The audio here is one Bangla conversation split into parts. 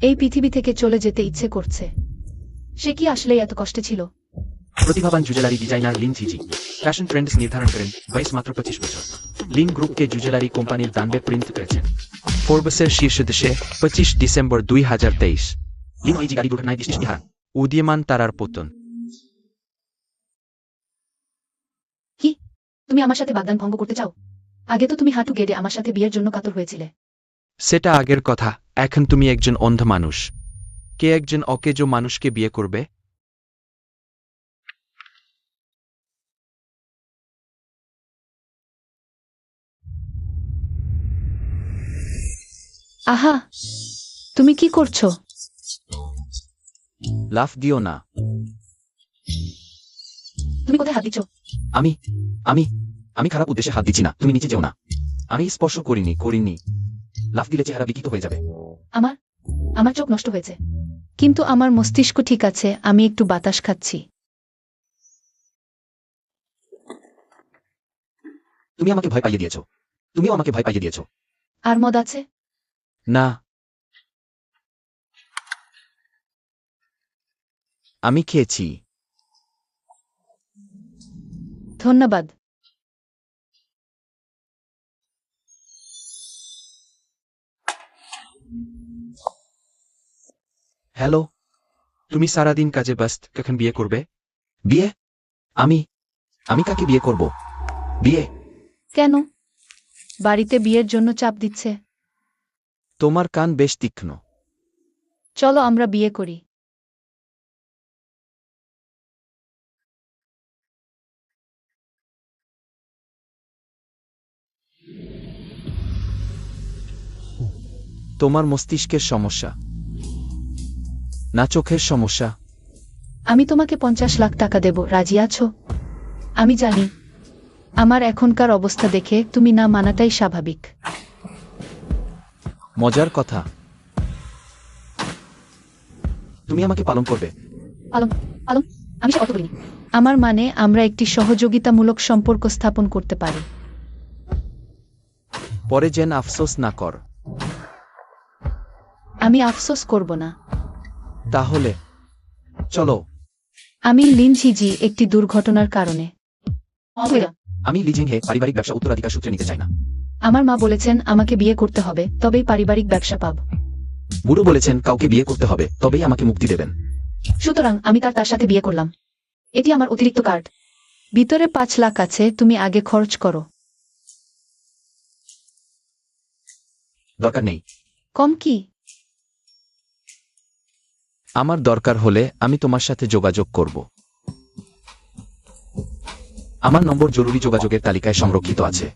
এই পৃথিবী থেকে চলে যেতে ইচ্ছে করছে। সে কি আসলেই এত কষ্টে ছিল? প্রতিভাবান জুয়েলারি ডিজাইনার লিন ঝিঝি ফ্যাশন ট্রেন্ডস নির্ধারণ করেন, বয়স মাত্র 25 বছর। লিন গ্রুপকে জুয়েলারি কোম্পানির দানবে প্রিন্ট করেছেন। ফোর্বসের শীর্ষ দেশে 25 ডিসেম্বর 2023। লিন ওইজি গাড়ি দুর্ঘটনায় দৃষ্টি হারান। উদীয়মান তারার পতন। কি তুমি আমার সাথে বাগদান ভঙ্গ করতে চাও? আগে তো তুমি হাঁটু গেড়ে আমার সাথে বিয়ের জন্য কাতর হয়েছিলে। সেটা আগের কথা, এখন তুমি একজন অন্ধ মানুষ। কে একজন অকেজো মানুষকে বিয়ে করবে? আহা, তুমি কি করছো? লাফ দিও না। তুমি কোথায় হাত দিচ্ছ? আমি আমি আমি খারাপ উদ্দেশ্যে হাত দিচ্ছি না, তুমি নিচে যেও না। আমি স্পর্শ করিনি। লাফ দিলে চেহারা বিকৃত হয়ে যাবে। আমার আমার চোখ নষ্ট হয়েছে, কিন্তু আমার মস্তিষ্ক ঠিক আছে। আমি একটু বাতাস খাচ্ছি। তুমি আমাকে ভয় পাইয়ে দিয়েছো। তুমিও আমাকে ভয় পাইয়ে দিয়েছো। আর মদ আছে? না, আমি খেয়েছি। ধন্যবাদ। হ্যালো, তুমি সারাদিন কাজে ব্যস্ত, কখন বিয়ে করবে? বিয়ে? আমি আমি কাকে বিয়ে করব? বিয়ে? কেন? বাড়িতে বিয়ের জন্য চাপ দিচ্ছে। তোমার কান বেশ তীক্ষ্ণ। চলো আমরা বিয়ে করি। তোমার মস্তিষ্কের সমস্যা না চোখের সমস্যা? আমি তোমাকে 50 লাখ টাকা দেব, রাজি আছো? আমি জানি আমার এখনকার অবস্থা দেখে তুমি না মানাটাই স্বাভাবিক। মজার কথা। তুমি আমাকে পালন করবে? পালন পালন আমি সে কথা বলিনি। আমার মানে আমরা একটি সহযোগিতামূলক সম্পর্ক স্থাপন করতে পারি। পরে যেন আফসোস না কর। আমি আফসোস করব না। তাহলে চলো। আমি লিন ঝিঝি একটি দুর্ঘটনার কারণে। আমি লিজিং হে পারিবারিক ব্যবসা উত্তরাধিকার সূত্রে নিতে চাই না। আমার মা বলেছেন আমাকে বিয়ে করতে হবে, তবেই পারিবারিক ব্যবসা পাব। বুড়ো বলেছেন কাউকে বিয়ে করতে হবে, তবেই আমাকে মুক্তি দেবেন। সুতরাং আমি তার সাথে বিয়ে করলাম। এটি আমার অতিরিক্ত কার্ড। ভিতরে 5 লাখ আছে, তুমি আগে খরচ করো। দরকার নেই। কম কি? আমার দরকার হলে আমি তোমার সাথে যোগাযোগ করব। আমার নম্বর জরুরি যোগাযোগের তালিকায় সংরক্ষিত আছে,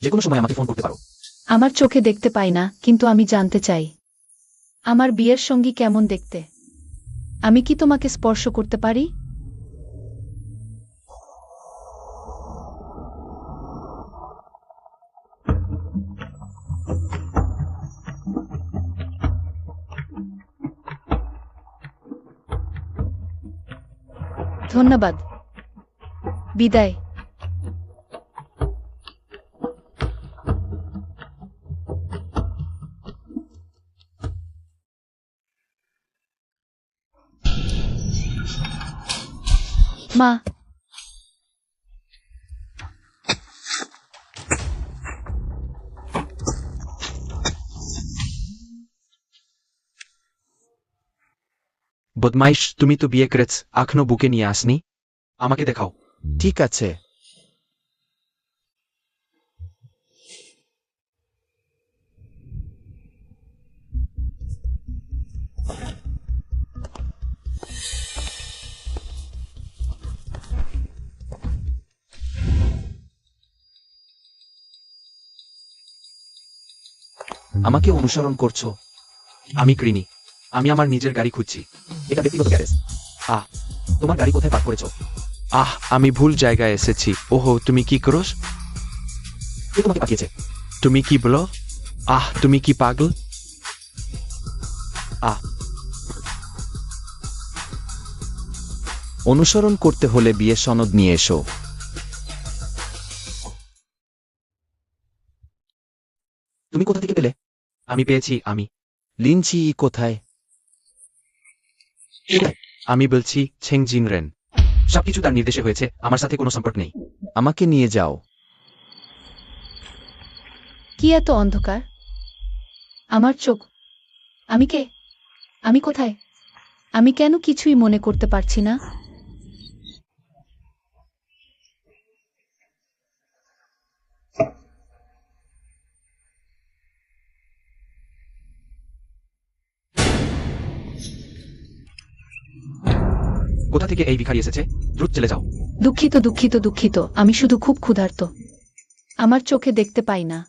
যে কোনো সময় আমাকে ফোন করতে পারো। আমার চোখে দেখতে পাই না, কিন্তু আমি জানতে চাই আমার বিয়ের সঙ্গী কেমন দেখতে। আমি কি তোমাকে স্পর্শ করতে পারি? ধন্যবাদ। বিদায়। মা, বদমাইশ, তুমি তো বিয়ে করেছ, এখনো বুকে নিয়ে আসনি? আমাকে দেখাও। ঠিক আছে। আমাকে অনুসরণ করছো? আমি কৃণী। আমি আমার নিজের গাড়ি খুঁজছি। এটা ব্যক্তিগত গ্যারেজ। তোমার গাড়ি কোথায় পার্ক করেছো? আমি ভুল জায়গায় এসেছি। ওহো, তুমি কি করোস? কে তোমাকে পাঠিয়েছে? তুমি কি বলো? তুমি কি পাগল? অনুসরণ করতে হলে বিয়ে সনদ নিয়ে এসো। তুমি কোথা থেকে পেলে? আমি পেয়েছি। আমি লিন ঝিঝি কোথায়? আমি বলছি ছেং জিনরেন। সবকিছু তার নির্দেশে হয়েছে, আমার সাথে কোনো সম্পর্ক নেই। আমাকে নিয়ে যাও। কি এত অন্ধকার? আমার চোখ। আমি কে? আমি কোথায়? আমি কেন কিছুই মনে করতে পারছি না? কোথা থেকে এই ভিখারি এসেছে? দ্রুত চলে যাও। দুঃখিত দুঃখিত দুঃখিত, আমি শুধু খুব ক্ষুধার্ত। আমার চোখে দেখতে পাই না।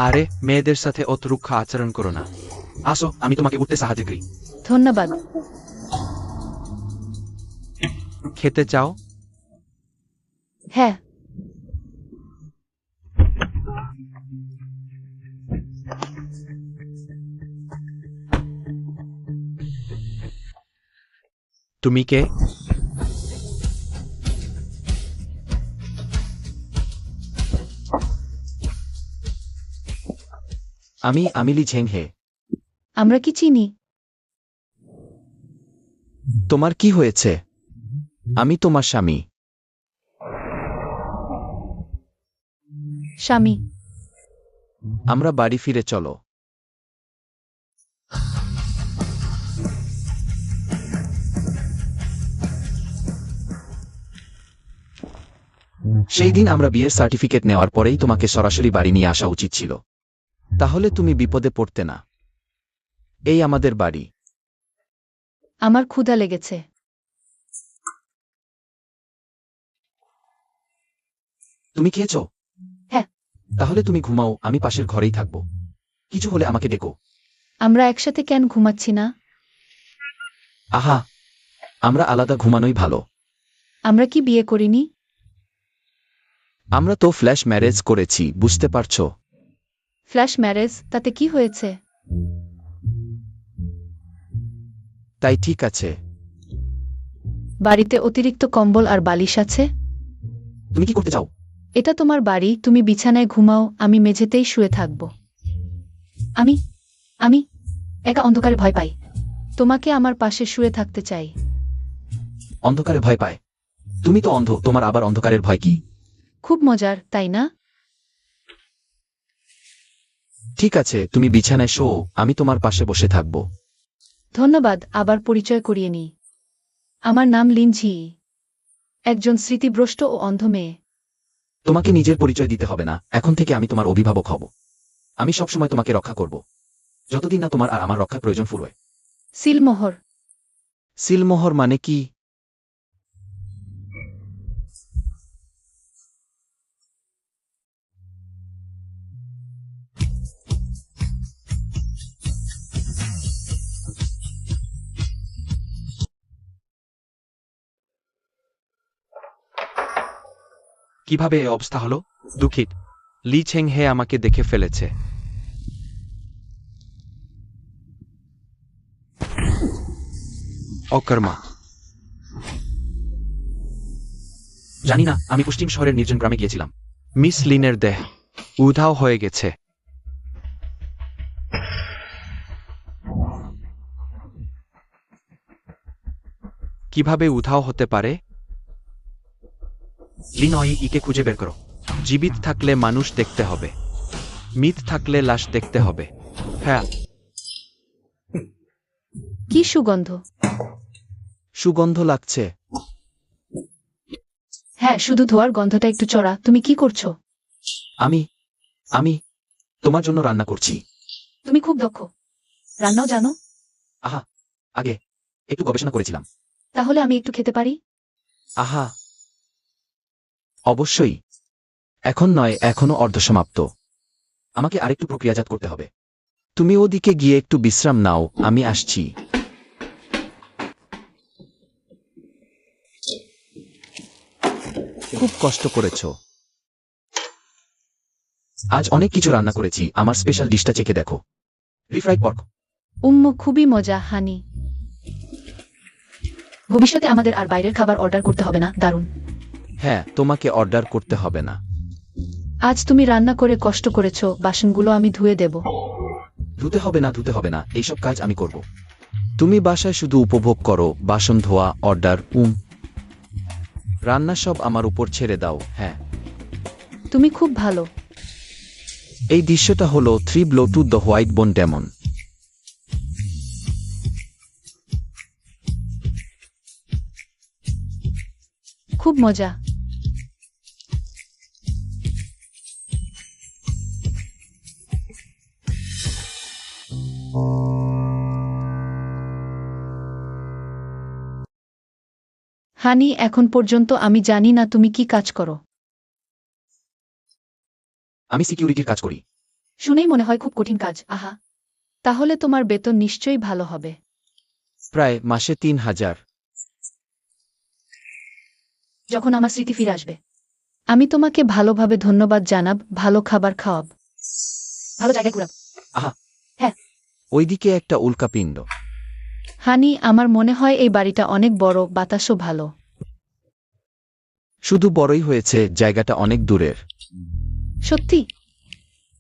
আরে মেয়েদের সাথে অত রুক্ষ আচরণ করো না। আসো, আমি তোমাকে উঠতে সাহায্য করি। ধন্যবাদ। খেতে চাও? হ্যাঁ। তুমি কে? আমি লি ঝেং হে। আমরা কি চিনি? তোমার কি হয়েছে? আমি তোমার স্বামী। স্বামী? আমরা বাড়ি ফিরে চলো। সেই দিন আমরা বিয়ের সার্টিফিকেট নেওয়ার পরেই তোমাকে সরাসরি বাড়ি নিয়ে আসা উচিত ছিল। তাহলে তুমি বিপদে পড়তে না। এই আমাদের বাড়ি। আমার ক্ষুধা লেগেছে। তুমি খেয়েছো? হ্যাঁ। তাহলে তুমি ঘুমাও, আমি পাশের ঘরেই থাকবো। কিছু হলে আমাকে ডেকো। আমরা একসাথে কেন ঘুমাচ্ছি না? আহা, আমরা আলাদা ঘুমানোই ভালো। আমরা কি বিয়ে করিনি? আমরা তো ফ্ল্যাশ ম্যারেজ করেছি, বুঝতে পারছো? ফ্ল্যাশ ম্যারেজ, তাতে কি হয়েছে? তাই ঠিক আছে। বাড়িতে অতিরিক্ত কম্বল আর বালিশ আছে? তুমি কি করতে চাও? এটা তোমার বাড়ি, তুমি বিছানায় ঘুমাও, আমি মেঝেতেই শুয়ে থাকব। আমি আমি একা অন্ধকারে ভয় পাই। তোমাকে আমার পাশে শুয়ে থাকতে চাই। অন্ধকারে ভয় পায়? তুমি তো অন্ধ, তোমার আবার অন্ধকারের ভয় কি? খুব মজার, তাই না? ঠিক আছে, তুমি বিছানায় শো, আমি তোমার পাশে বসে থাকব। ধন্যবাদ। আবার পরিচয় করিয়ে নিই। আমার নাম লিনঝি, একজন স্মৃতিভ্রষ্ট ও অন্ধ মেয়ে। তোমাকে নিজের পরিচয় দিতে হবে না, এখন থেকে আমি তোমার অভিভাবক হব। আমি সবসময় তোমাকে রক্ষা করব, যতদিন না তোমার আর আমার রক্ষার প্রয়োজন ফুরোয়। সিলমোহর। সিলমোহর মানে কি? কিভাবে এ অবস্থা হলো? দুঃখিত, লি ছেং হে আমাকে দেখে ফেলেছে। অকর্মা। জানি না, আমি পশ্চিম শহরের নির্জন গ্রামে গিয়েছিলাম। মিস লিনের দেহ উধাও হয়ে গেছে। কিভাবে উধাও হতে পারে? লিনয় ইকে খুঁজে বের করো। জীবিত থাকলে মানুষ দেখতে হবে, মৃত থাকলে লাশ দেখতে হবে। হ্যাঁ। কি সুগন্ধ! সুগন্ধ লাগছে। হ্যাঁ, শুধু ধোয়ার গন্ধটা একটু চড়া। তুমি কি করছো? আমি আমি তোমার জন্য রান্না করছি। তুমি খুব দক্ষ। রান্নাও জানো? আহা, আগে একটু গবেষণা করেছিলাম। তাহলে আমি একটু খেতে পারি? আহা, অবশ্যই। এখন নয়, এখনো অর্ধসমাপ্ত। আমাকে আরেকটু প্রক্রিয়াজাত করতে হবে। তুমি ওদিকে গিয়ে একটু বিশ্রাম নাও, আমি আসছি। খুব কষ্ট করেছো। আজ অনেক কিছু রান্না করেছি, আমার স্পেশাল ডিশটা চেখে দেখো। রিফ্রাইড পর্ক। খুবই মজা, হানি। ভবিষ্যতে আমাদের আর বাইরের খাবার অর্ডার করতে হবে না। দারুণ। হ্যাঁ, তোমাকে অর্ডার করতে হবে না। আজ তুমি রান্না করে কষ্ট করেছো, বাসনগুলো আমি ধুয়ে দেব। ধুতে হবে না, এইসব কাজ আমি করব। তুমি বাসায় শুধু উপভোগ করো, বাসন ধোয়া, অর্ডার, রান্না সব আমার উপর ছেড়ে দাও। হ্যাঁ, তুমি খুব ভালো। এই দৃশ্যটা হলো 3 ব্লো টু দ্য হোয়াইট বোন ডেমন। খুব মজা। হানি, এখন পর্যন্ত আমি জানি না তুমি কি কাজ করো। আমি সিকিউরিটির কাজ করি। শুনেই মনে হয় খুব কঠিন কাজ। আহা, তাহলে তোমার বেতন নিশ্চয়ই ভালো হবে। প্রায় মাসে 3000। যখন আমার স্মৃতি ফিরে আসবে, আমি তোমাকে ভালোভাবে ধন্যবাদ জানাব, ভালো খাবার খাওয়াব, ভালো জায়গায় ঘুরাব। আহা। হ্যাঁ। ওইদিকে একটা উল্কাপিণ্ড। হানি, আমার মনে হয় এই বাড়িটা অনেক বড়, বাতাসও ভালো। শুধু বড়ই হয়েছে, জায়গাটা অনেক দূরের। সত্যি?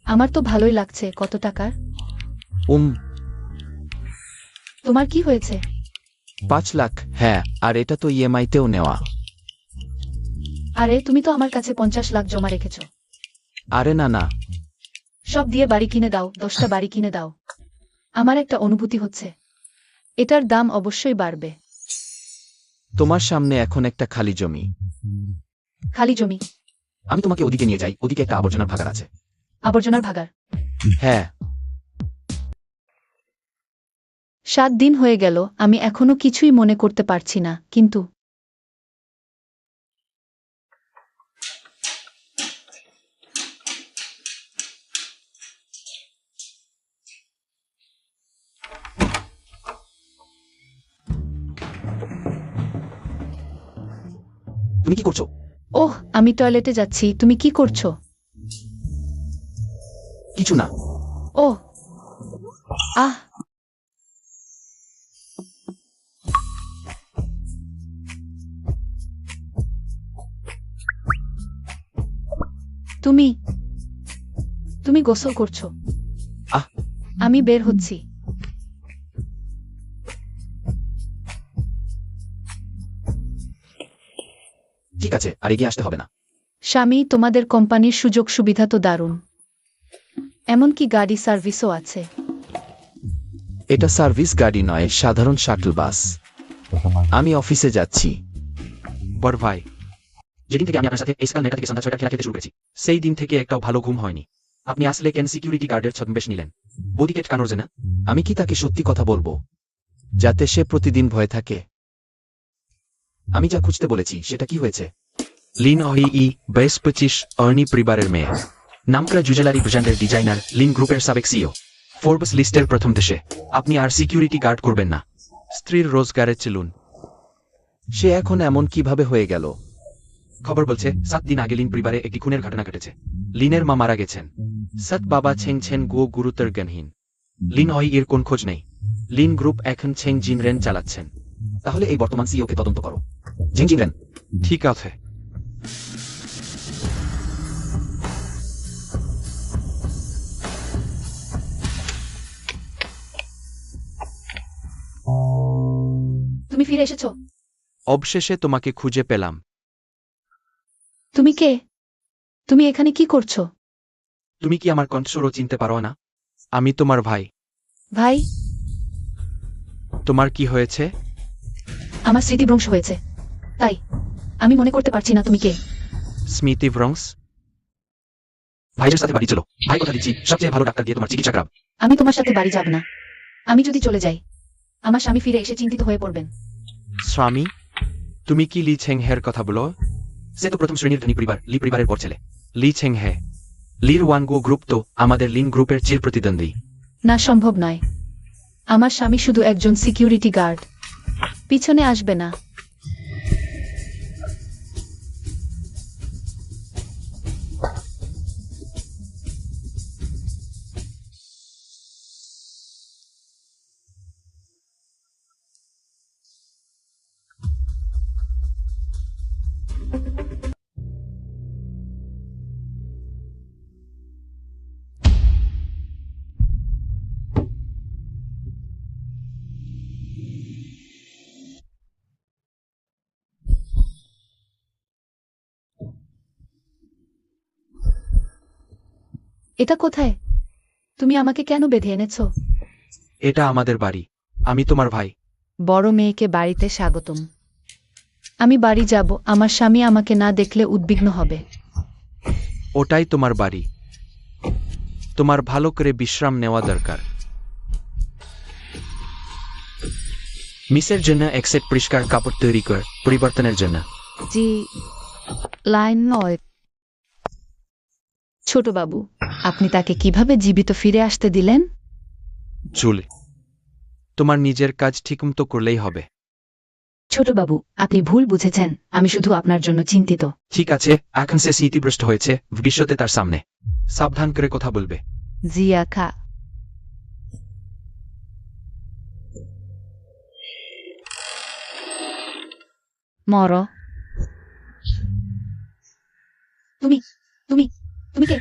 আমার তো ভালোই লাগছে। কত টাকার? তোমার কি হয়েছে? 5 লাখ। হ্যাঁ, আর এটা তো ইএমআইতেও নেওয়া। আরে, তুমি তো আমার কাছে 50 লাখ জমা রেখেছ। আরে না না, সব দিয়ে বাড়ি কিনে দাও, 10টা বাড়ি কিনে দাও। আমার একটা অনুভূতি হচ্ছে এটার দাম অবশ্যই বাড়বে। তোমার সামনে এখন একটা খালি জমি। খালি জমি? আমি তোমাকে ওদিকে নিয়ে যাই, ওদিকে একটা আবর্জনার ভাগার আছে। আবর্জনার ভাগার? হ্যাঁ। 7 দিন হয়ে গেল, আমি এখনো কিছুই মনে করতে পারছি না, কিন্তু তুমি কি করছো? ওহ, আমি টয়লেটে যাচ্ছি। তুমি কি করছো? কিছু না। ওহ, আহ, তুমি তুমি গোসল করছো? আহ। আমি বের হচ্ছি। ঠিক আছে, আর এগিয়ে আসতে হবে না। স্বামী, তোমাদের কোম্পানির সুযোগ সুবিধা তো দারুণ। এমনকি গাড়ি সার্ভিসও আছে। এটা সার্ভিস গাড়ি নয়, সাধারণ শাটল বাস। আমি অফিসে যাচ্ছি। বড় ভাই, যেদিন থেকে আমি আপনার সাথে এই সকাল 9টা থেকে সন্ধ্যা 6টা খেলা খেতে শুরু করেছি, সেই দিন থেকে একটাও ভালো ঘুম হয়নি। আপনি আসলে কেন সিকিউরিটি গার্ডের ছদ্মবেশ নিলেন? বডিকেট কানোর যে না? আমি কি তাকে সত্যি কথা বলবো, যাতে সে প্রতিদিন ভয় থাকে? আমি যা খুঁজতে বলেছি সেটা কি হয়েছে? লিন ওই 22-25 অর্নি পরিবারের মেয়ে। নামকরা জুয়েলারি ব্র্যান্ডের ডিজাইনার, লিন গ্রুপের সাবেক সিও, ফোর্বস লিস্টের প্রথম দেশে। আপনি আর সিকিউরিটি গার্ড করবেন না। স্ত্রীর রোজগারে চিলুন। সে এখন এমন কিভাবে হয়ে গেল? খবর বলছে 7 দিন আগে লিন পরিবারে একটি খুনের ঘটনা ঘটেছে। লিনের মা মারা গেছেন। সৎ বাবা ছেং ছেন গো গুরুতর জ্ঞানহীন। লিন ওই এর কোন খোঁজ নেই। লিন গ্রুপ এখন ছেং জিনরেন চালাচ্ছেন। তাহলে এই বর্তমান সিইওকে তদন্ত করো। জিংজিংরেন। ঠিক আছে। তুমি ফিরে এসেছো? অবশেষে তোমাকে খুঁজে পেলাম। তুমি কে? তুমি এখানে কি করছো? তুমি কি আমার কণ্ঠস্বরও চিনতে পারো না? আমি তোমার ভাই। ভাই? তোমার কি হয়েছে? আমার স্মৃতিভ্রংশ হয়েছে, তাই আমি মনে করতে পারছি না তুমি কে। স্মৃতিভ্রংশ? ভাইয়ের সাথে বাড়ি চলো। ভাই কথা দিচ্ছি, সবচেয়ে ভালো ডাক্তার দিয়ে তোমার চিকিৎসা করাব। আমি তোমার সাথে বাড়ি যাব না। আমি যদি চলে যাই, আমার স্বামী ফিরে এসে চিন্তিত হয়ে পড়বেন। স্বামী? তুমি কি লি ছেং হের কথা বলো? সে তো প্রথম শ্রেণীর ধনী পরিবার, লি পরিবারের পর ছেলে। লি ছেং হে লির ওয়ানগো গ্রুপ তো আমাদের লিন গ্রুপের চির প্রতিদ্বন্দ্বী। না, সম্ভব নয়। আমার স্বামী শুধু একজন সিকিউরিটি গার্ড। পিছনে আসবে না। এটা কোথায়? তুমি আমাকে কেন বেঁধে এনেছো? এটা আমাদের বাড়ি। আমি তোমার ভাই। বড় মেয়েকে বাড়িতে স্বাগতম। আমি বাড়ি যাব, আমার স্বামী আমাকে না দেখলে উদ্বিগ্ন হবে। ওটাই তোমার বাড়ি। তোমার ভালো করে বিশ্রাম নেওয়া দরকার। মিসের জন্য এক সেট পরিষ্কার কাপড় তৈরি কর, পরিবর্তনের জন্য। জি, লাইন নয়। ছোট বাবু, আপনি তাকে কিভাবে জীবিত ফিরে আসতে দিলেন? চুল। তোমার নিজের কাজ ঠিকমতো করলেই হবে। ছোট বাবু, আপনি ভুল বুঝেছেন, আমি শুধু আপনার জন্য চিন্তিত। ঠিক আছে, এখন সে স্মৃতিভ্রষ্ট হয়েছে, ভবিষ্যতে তার সামনে সাবধান করে কথা বলবে। জিয়া খা। মর। তুমি তুমি তুমি কে?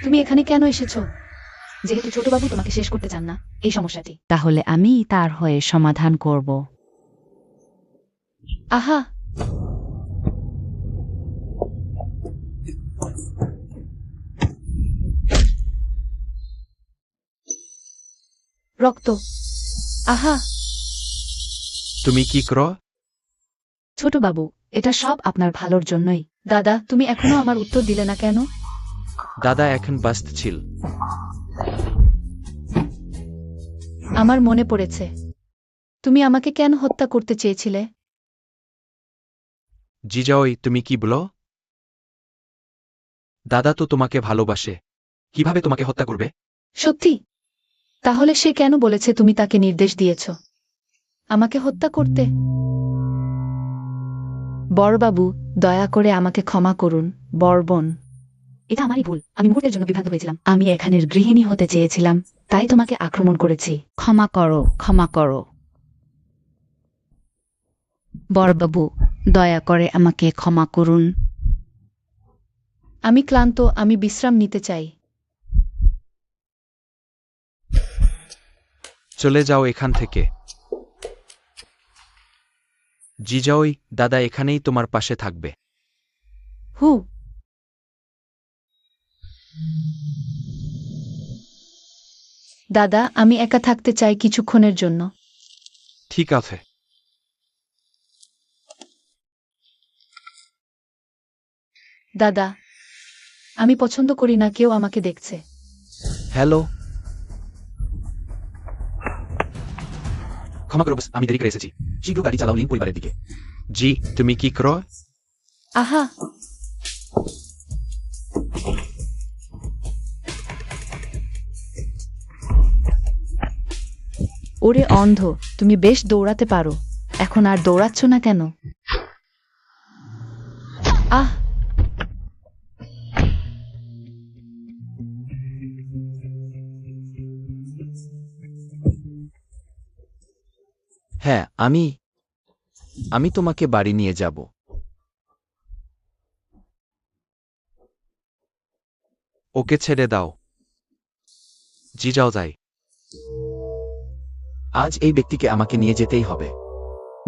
তুমি এখানে কেন এসেছো? যেহেতু ছোটবাবু তোমাকে শেষ করতে চান না এই সমস্যাটি, তাহলে আমি তার হয়ে সমাধান করব। আহা, রক্ত। আহা, তুমি কি করো? ছোটবাবু, এটা সব আপনার ভালোর জন্যই। দাদা, তুমি এখনো আমার উত্তর দিলে না কেন? দাদা এখন ব্যস্ত ছিল। আমার মনে পড়েছে। তুমি আমাকে কেন হত্যা করতে চেয়েছিলে? জিজাওই, তুমি কি বলো? দাদা তো তোমাকে ভালোবাসে। কিভাবে তোমাকে হত্যা করবে? সত্যি? তাহলে সে কেন বলেছে তুমি তাকে নির্দেশ দিয়েছ আমাকে হত্যা করতে? বড়বাবু, দয়া করে আমাকে ক্ষমা করুন। বড়বোন, এটা আমারই ভুল। আমি মুহূর্তের জন্য বিভ্রান্ত হয়েছিলাম। আমি এখানের গৃহিণী হতে চেয়েছিলাম, তাই তোমাকে আক্রমণ করেছি। ক্ষমা করো, ক্ষমা করো। বড়বাবু, দয়া করে আমাকে ক্ষমা করুন। আমি ক্লান্ত, আমি বিশ্রাম নিতে চাই। চলে যাও এখান থেকে। জিজাওই, দাদা এখানেই তোমার পাশে থাকবে। হু। দাদা, আমি একা থাকতে চাই কিছুক্ষণের জন্য। ঠিক আছে। দাদা, আমি পছন্দ করি না কেউ আমাকে দেখছে। হ্যালো। ক্ষমা করো বস, আমি দেরি করে এসেছি। শীঘ্র গাড়ি চালাও লিন পরিবারের দিকে। জি, তুমি কি করো? আহা, ওরে অন্ধ, তুমি বেশ দৌড়াতে পারো, এখন আর দৌড়াচ্ছ না কেন? আহ, হ্যাঁ, আমি তোমাকে বাড়ি নিয়ে যাব। ওকে ছেড়ে দাও। জিজাও যাই। আজ এই ব্যক্তিকে আমাকে নিয়ে যেতেই হবে।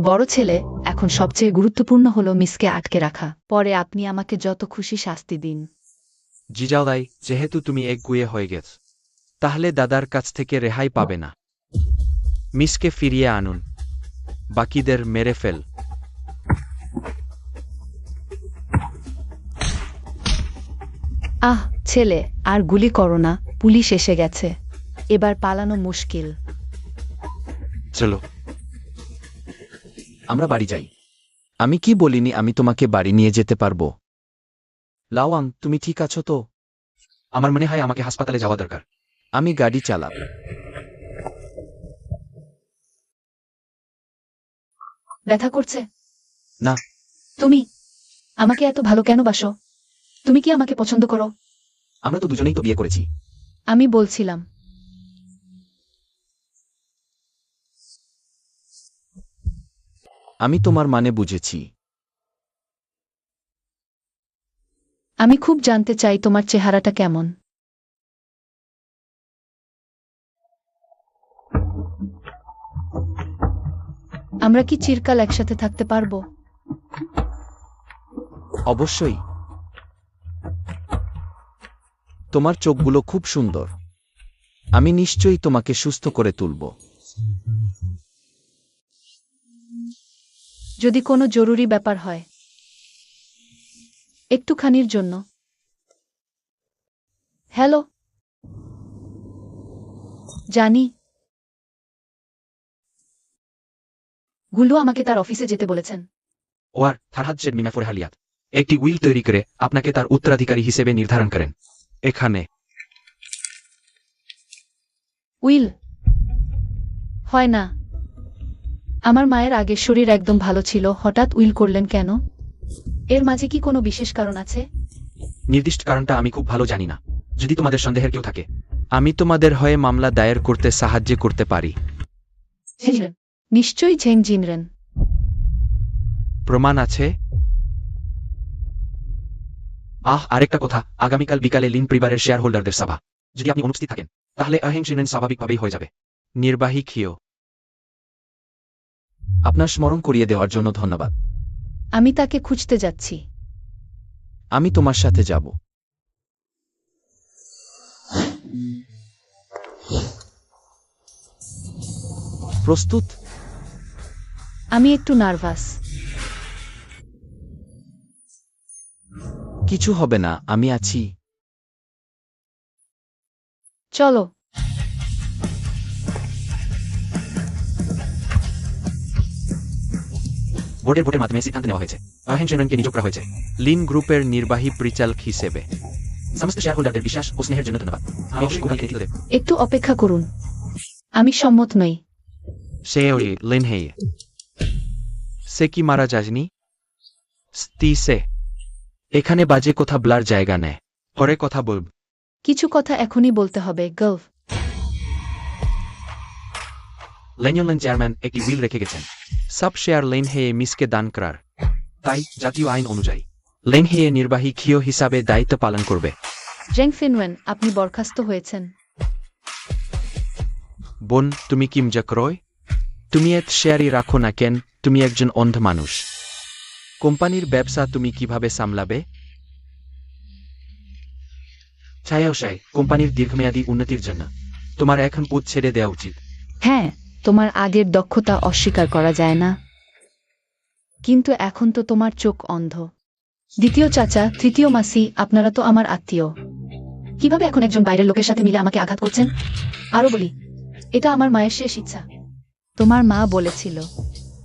বড় ছেলে, এখন সবচেয়ে গুরুত্বপূর্ণ হলো মিসকে আটকে রাখা। পরে আপনি আমাকে যত খুশি শাস্তি দিন। জিজাও যাই, যেহেতু তুমি এক গুয়ে হয়ে গেছ, তাহলে দাদার কাছ থেকে রেহাই পাবে না। মিসকে ফিরিয়ে আনুন, বাকিদের মেরে ফেল। আহ, ছেলে, আর গুলি করো না, পুলিশ এসে গেছে। এবার পালানো মুশকিল। চলো। আমরা বাড়ি যাই। আমি কি বলিনি আমি তোমাকে বাড়ি নিয়ে যেতে পারবো? লাওয়াং, তুমি ঠিক আছো তো? আমার মনে হয় আমাকে হাসপাতালে যাওয়া দরকার। আমি গাড়ি চালাব। ব্যথা করছে? না। তুমি আমাকে এত ভালো কেন বাসো? তুমি কি আমাকে পছন্দ করো? আমরা তো দুজনেই তো বিয়ে করেছি। আমি বলছিলাম। আমি তোমার মানে বুঝেছি। আমি খুব জানতে চাই তোমার চেহারাটা কেমন। আমরা কি চিরকাল একসাথে থাকতে পারবো? অবশ্যই। তোমার চোখগুলো খুব সুন্দর। আমি নিশ্চয়ই তোমাকে সুস্থ করে তুলব। যদি কোনো জরুরি ব্যাপার হয়, একটুখানির জন্য। হ্যালো। জানি। গুলু আমাকে তার অফিসে যেতে বলেছেন। ওয়ার থারহাদ জেড মিনাফর হালিয়াত একটি উইল তৈরি করে আপনাকে তার উত্তরাধিকারী হিসেবে নির্ধারণ করেন। এখানে উইল হয় না। আমার মায়ের আগের শরীর একদম ভালো ছিল, হঠাৎ উইল করলেন কেন? এর মাঝে কি কোনো বিশেষ কারণ আছে? নির্দিষ্ট কারণটা আমি খুব ভালো জানি না। যদি তোমাদের সন্দেহের কেউ থাকে, আমি তোমাদের হয়ে মামলা দায়ের করতে সাহায্য করতে পারি। নিশ্চয়ই ঝেং জিনরেন। প্রমাণ আছে? আরেকটা কথা, আগামীকাল বিকালে লিন পরিবারের শেয়ার হোল্ডারদের সভা। যদি আপনি অনুপস্থিত থাকেন, তাহলে অহিংসিনেন স্বাভাবিকভাবেই হয়ে যাবে। নির্বাহী খিও, আপনার স্মরণ করিয়ে দেওয়ার জন্য ধন্যবাদ। আমি তাকে খুঁজতে যাচ্ছি। আমি তোমার সাথে যাব। প্রস্তুত? আমি একটু নার্ভাস। কিছু হবে না, আমি আছি। চলো। বোর্ডের ভোটের মাধ্যমে সিদ্ধান্ত নেওয়া হয়েছে, অহিংসিনেনকে নিয়োগ করা হয়েছে লিন গ্রুপের নির্বাহী পরিচালক হিসেবে। সমস্ত শেয়ার হোল্ডারদের বিশ্বাস ও স্নেহের জন্য ধন্যবাদ। আমি অবশ্যই কোম্পানিকে নেতৃত্ব দেব। একটু অপেক্ষা করুন। আমি সম্মত নই। সে ওই লিন হেই। সে কি মারা যায়নি? সে এখানে বাজে কথা বলার জায়গা নেয়। পরে কথা বলব। কিছু কথা এখনই বলতে হবে। গল্ফ লেনিয়ন চেয়ারম্যান একটি উইল রেখে গেছেন। সব শেয়ার লিন হেয়ে মিসকে দান করার। তাই জাতীয় আইন অনুযায়ী লিন হেয়ে নির্বাহী খিও হিসাবে দায়িত্ব পালন করবে। জেং ফিনওয়েন, আপনি বরখাস্ত হয়েছেন। বোন, তুমি কিম জাকরয়? তুমি এত শেয়ারই রাখো না কেন? তুমি একজন অন্ধ মানুষ। কোম্পানির ব্যবসা তুমি কিভাবে সামলাবে? ছায়াশায় কোম্পানির দীর্ঘমেয়াদী উন্নতির জন্য তোমার এখন পদ ছেড়ে দেওয়া উচিত। হ্যাঁ, তোমার আগের দক্ষতা অস্বীকার করা যায় না, কিন্তু এখন তো তোমার চোখ অন্ধ। দ্বিতীয় চাচা, তৃতীয় মাসি, আপনারা তো আমার আত্মীয়। কিভাবে এখন একজন বাইরের লোকের সাথে মিলে আমাকে আঘাত করছেন? আরো বলি, এটা আমার মায়ের শেষ ইচ্ছা। তোমার মা বলেছিল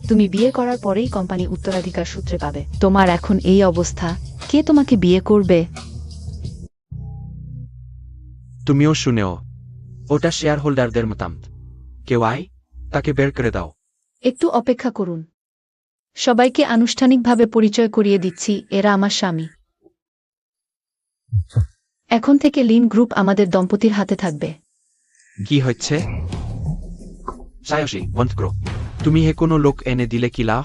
তুমি বিয়ে করার পরেই কোম্পানি উত্তরাধিকার সূত্রে পাবে। তোমার এখন এই অবস্থা, কে তোমাকে বিয়ে করবে? তুমিও শুনেও। ওটা শেয়ার হোল্ডারদের মতামত। কেউ আয়, তাকে বের করে দাও। একটু অপেক্ষা করুন। সবাইকে আনুষ্ঠানিকভাবে পরিচয় করিয়ে দিচ্ছি, এরা আমার স্বামী। এখন থেকে লিন গ্রুপ আমাদের দম্পতির হাতে থাকবে। কি হচ্ছে? ছায়াশী, বন্ধ করো। তুমি হে কোনো লোক এনে দিলে কি লাভ?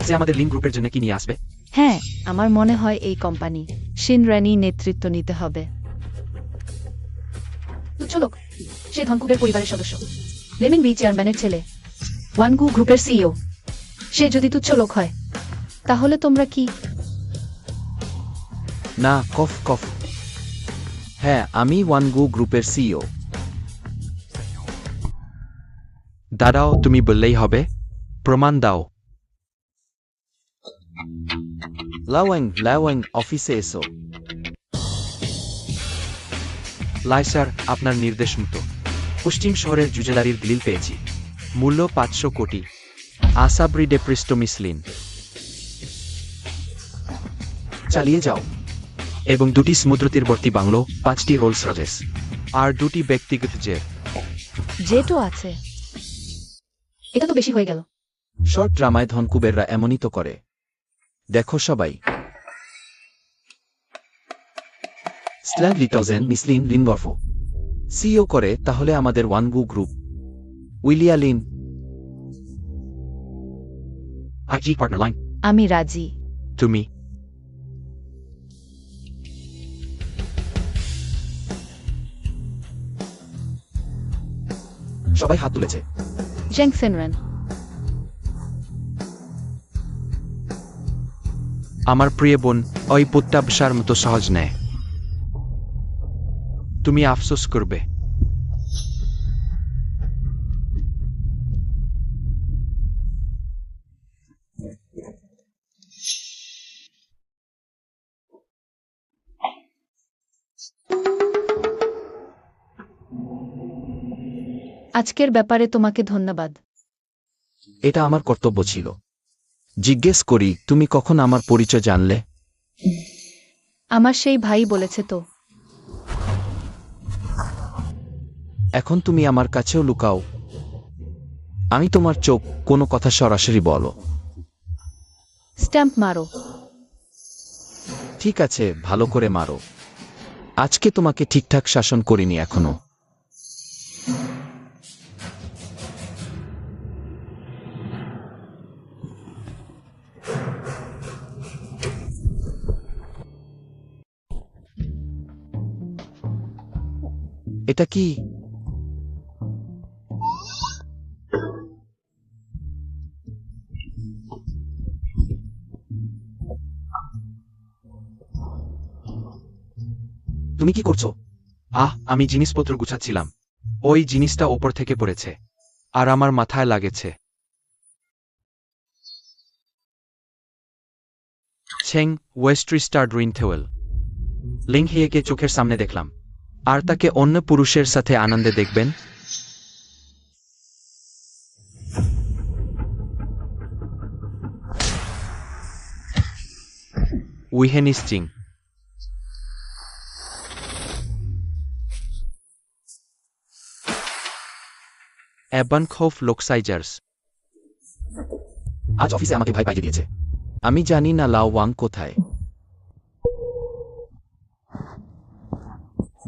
সে আমাদের লিঙ্ক গ্রুপের জন্য কি নিয়ে আসবে? হ্যাঁ, আমার মনে হয় এই কোম্পানি শিনরানি নেতৃত্ব নিতে হবে। তুচ্ছ লোক, সে ধনকুবের পরিবারের সদস্য, লেমিন বি চেয়ারম্যানের ছেলে, ওয়ানগু গ্রুপের সিইও। সে যদি তুচ্ছ লোক হয়, তাহলে তোমরা কি? না, কফ কফ। হ্যাঁ, আমি ওয়ানগু গ্রুপের সিইও। দাঁড়াও, তুমি বললেই হবে? প্রমাণ দাও। লাওয়াং, অফিসে এসো। লাইসার, আপনার নির্দেশ মতো পশ্চিম শহরের জুজেলারির দলিল পেয়েছি। মূল্য 500 কোটি। আসাব্রি ডেপ্রিস্টোমিসলিন। চালিয়ে যাও। এবং 2টি সমুদ্র তীরবর্তী বাংলো, 5টি রোলস রয়েস, আর 2টি ব্যক্তিগত জেট। জেটও আছে। এটা তো বেশি হয়ে গেল। শর্ট ড্রামায় ধনকুবেররা এমনই তো করে। দেখো সবাই। স্ল্যাভ লিটজেন মিসলিন লিনবর্ফো সিইও করে, তাহলে আমাদের ওয়ানগু গ্রুপ। উইলিয়া লিন। IG partner line. আমি রাজি। তুমি? সবাই হাত তুলেছে। জেং ফিনওয়েন। আমার প্রিয় বোন, ওই প্রত্যাবসার মতো সহজ নেয়। তুমি আফসোস করবে। আজকের ব্যাপারে তোমাকে ধন্যবাদ। এটা আমার কর্তব্য ছিল। জিজ্ঞেস করি, তুমি কখন আমার পরিচয় জানলে? আমার সেই ভাই বলেছে তো। এখন তুমি আমার কাছেও লুকাও। আমি তোমার চোখ, কোনো কথা সরাসরি বলো। স্ট্যাম্প মারো। ঠিক আছে, ভালো করে মারো। আজকে তোমাকে ঠিকঠাক শাসন করিনি এখনো। এটা কি? তুমি কি করছো? আমি জিনিসপত্র গুছাচ্ছিলাম। ওই জিনিসটা ওপর থেকে পড়েছে আর আমার মাথায় লাগেছে। ছেং ওয়েস্ট্রিস্টার ড্রিনথেওয়েল লিং হিয়েকে চোখের সামনে দেখলাম। আর তাকে অন্য পুরুষের সাথে আনন্দে দেখবেন? উইহেনিস চিং। অ্যাবানখোফ লোকসাইজার্স। আজ অফিসে আমাকে ভাই পাইয়ে দিয়েছে। আমি জানি না লাও ওয়াং কোথায়।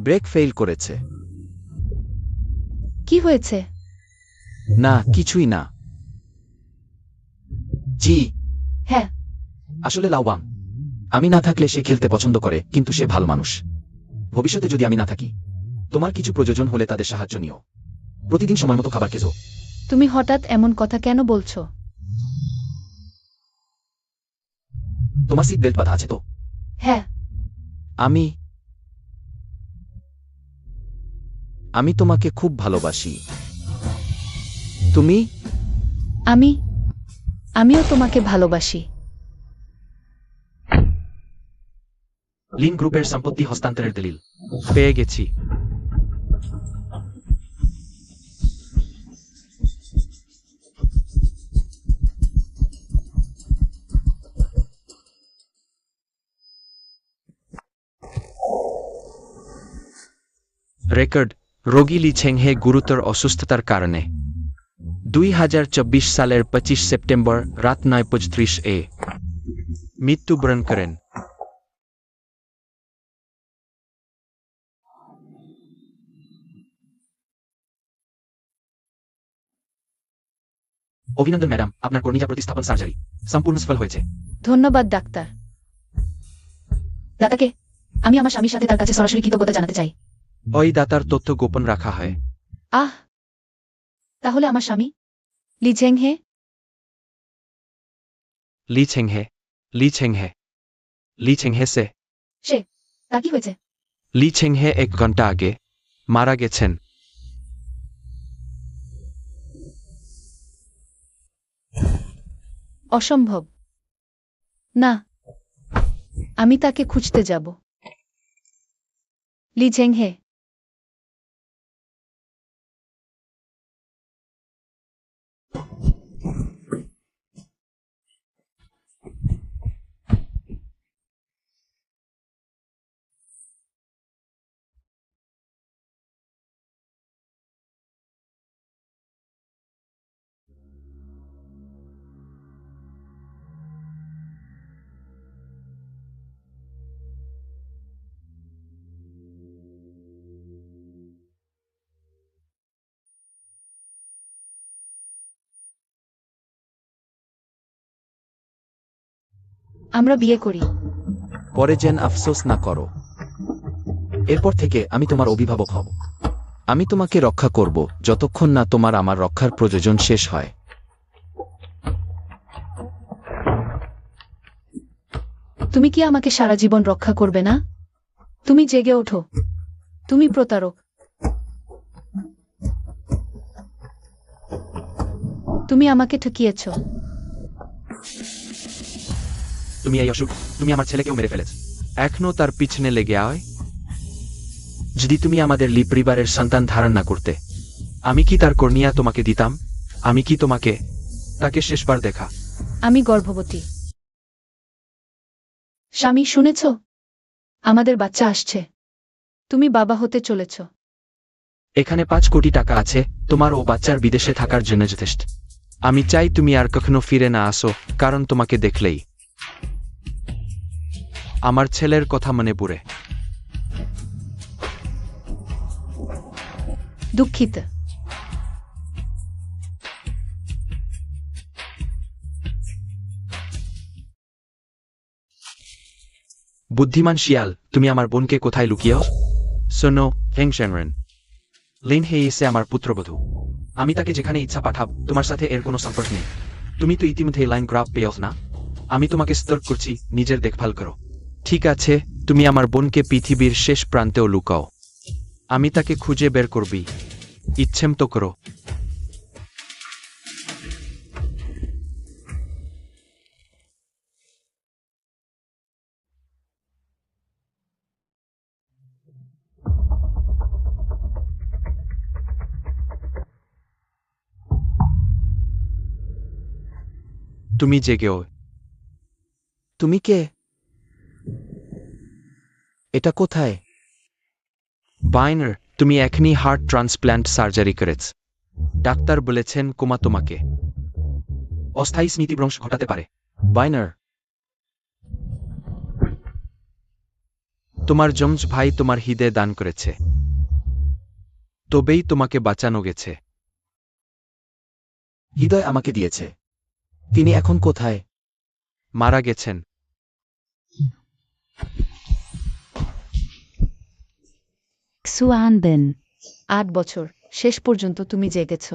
ব্রেক ফেল করেছে। কি হয়েছে? না, কিছুই না। জি, হ্যাঁ। আসলে লাওয়াং, আমি না থাকলে সে খেলতে পছন্দ করে, কিন্তু সে ভালো মানুষ। ভবিষ্যতে যদি আমি না থাকি, তোমার কিছু প্রয়োজন হলে তাদের সাহায্য নিও। প্রতিদিন সময় মতো খাবার খেজো। তুমি হঠাৎ এমন কথা কেন বলছো? তোমার সিট বেল্ট বাঁধা আছে তো? হ্যাঁ। আমি তোমাকে খুব ভালোবাসি। তুমি? আমিও তোমাকে ভালোবাসি। লিন গ্রুপের সম্পত্তি হস্তান্তরের দলিল পেয়ে গেছি। রেকর্ড, রোগী লি ছেংহে গুরুতর অসুস্থতার কারণে 2024 সালের 25 সেপ্টেম্বর রাত 9:35 এ মৃত্যুবরণ করেন। অভিনন্দন ম্যাডাম, আপনার কর্নিয়া প্রতিস্থাপন সার্জারি সম্পূর্ণ সফল হয়েছে। ধন্যবাদ ডাক্তার। দাদাকে আমি আমার স্বামীর সাথে তার কাছে সরাসরি কৃতজ্ঞতা জানাতে চাই। ওই দাতার তথ্য গোপন রাখা হয়। তাহলে আমার স্বামী লি ঝেংহে? লি ছেংহে, লি ছেংহে, লি ছেংহে সে তার কি হয়েছে? লি ছেংহে 1 ঘন্টা আগে মারা গেছেন। অসম্ভব। না, আমি তাকে খুঁজতে যাব। লি ঝেংহে। আমরা বিয়ে করি। পরে যেন আফসোস না করো। এরপর থেকে আমি তোমার অভিভাবক হব। আমি তোমাকে রক্ষা করব যতক্ষণ না তোমার আমার রক্ষার প্রয়োজন শেষ হয়। তুমি কি আমাকে সারা জীবন রক্ষা করবে না? তুমি জেগে ওঠো। তুমি প্রতারক। তুমি আমাকে ঠকিয়েছ। তুমি এই অসুখ, তুমি আমার ছেলেকেও মেরে ফেলেছ। এখনো তার পিছনে লেগে আয়। যদি তুমি আমাদের লি পরিবারের সন্তান ধারণ না করতে, আমি কি তার কর্নিয়া তোমাকে দিতাম? আমি কি তোমাকে তাকে শেষবার দেখা? আমি গর্ভবতী। স্বামী, শুনেছ? আমাদের বাচ্চা আসছে। তুমি বাবা হতে চলেছ। এখানে 5 কোটি টাকা আছে, তোমার ও বাচ্চার বিদেশে থাকার জন্য যথেষ্ট। আমি চাই তুমি আর কখনো ফিরে না আসো, কারণ তোমাকে দেখলেই আমার ছেলের কথা মনে পড়ে। দুঃখিত। বুদ্ধিমান শিয়াল, তুমি আমার বোনকে কোথায় লুকিয়েও? শোনো হেংশেংরেন, লিন হে এসে আমার পুত্রবধূ। আমি তাকে যেখানে ইচ্ছা পাঠাব, তোমার সাথে এর কোনো সম্পর্ক নেই। তুমি তো ইতিমধ্যে লাইন গ্রাফ পেয়েছ না? আমি তোমাকে সতর্ক করছি, নিজের দেখভাল করো। ঠিক আছে, তুমি আমার বোনকে পৃথিবীর শেষ প্রান্তেও লুকাও। আমি তাকে খুঁজে বের করবি। ইচ্ছেম তো করো। তুমি জেগেও। তুমি কে? এটা কোথায়? বাইনার, তুমি এখনই হার্ট ট্রান্সপ্ল্যান্ট সার্জারি করেছ। ডাক্তার বলেছেন কোমা তোমাকে অস্থায়ী স্মৃতিভ্রংশ ঘটাতে পারে। বাইনার, তোমার জমজ ভাই তোমার হৃদয় দান করেছে, তবেই তোমাকে বাঁচানো গেছে। হৃদয় আমাকে দিয়েছে। তিনি এখন কোথায়? মারা গেছেন। সুয়ানবেন। 8 বছর, শেষ পর্যন্ত তুমি জেগেছ।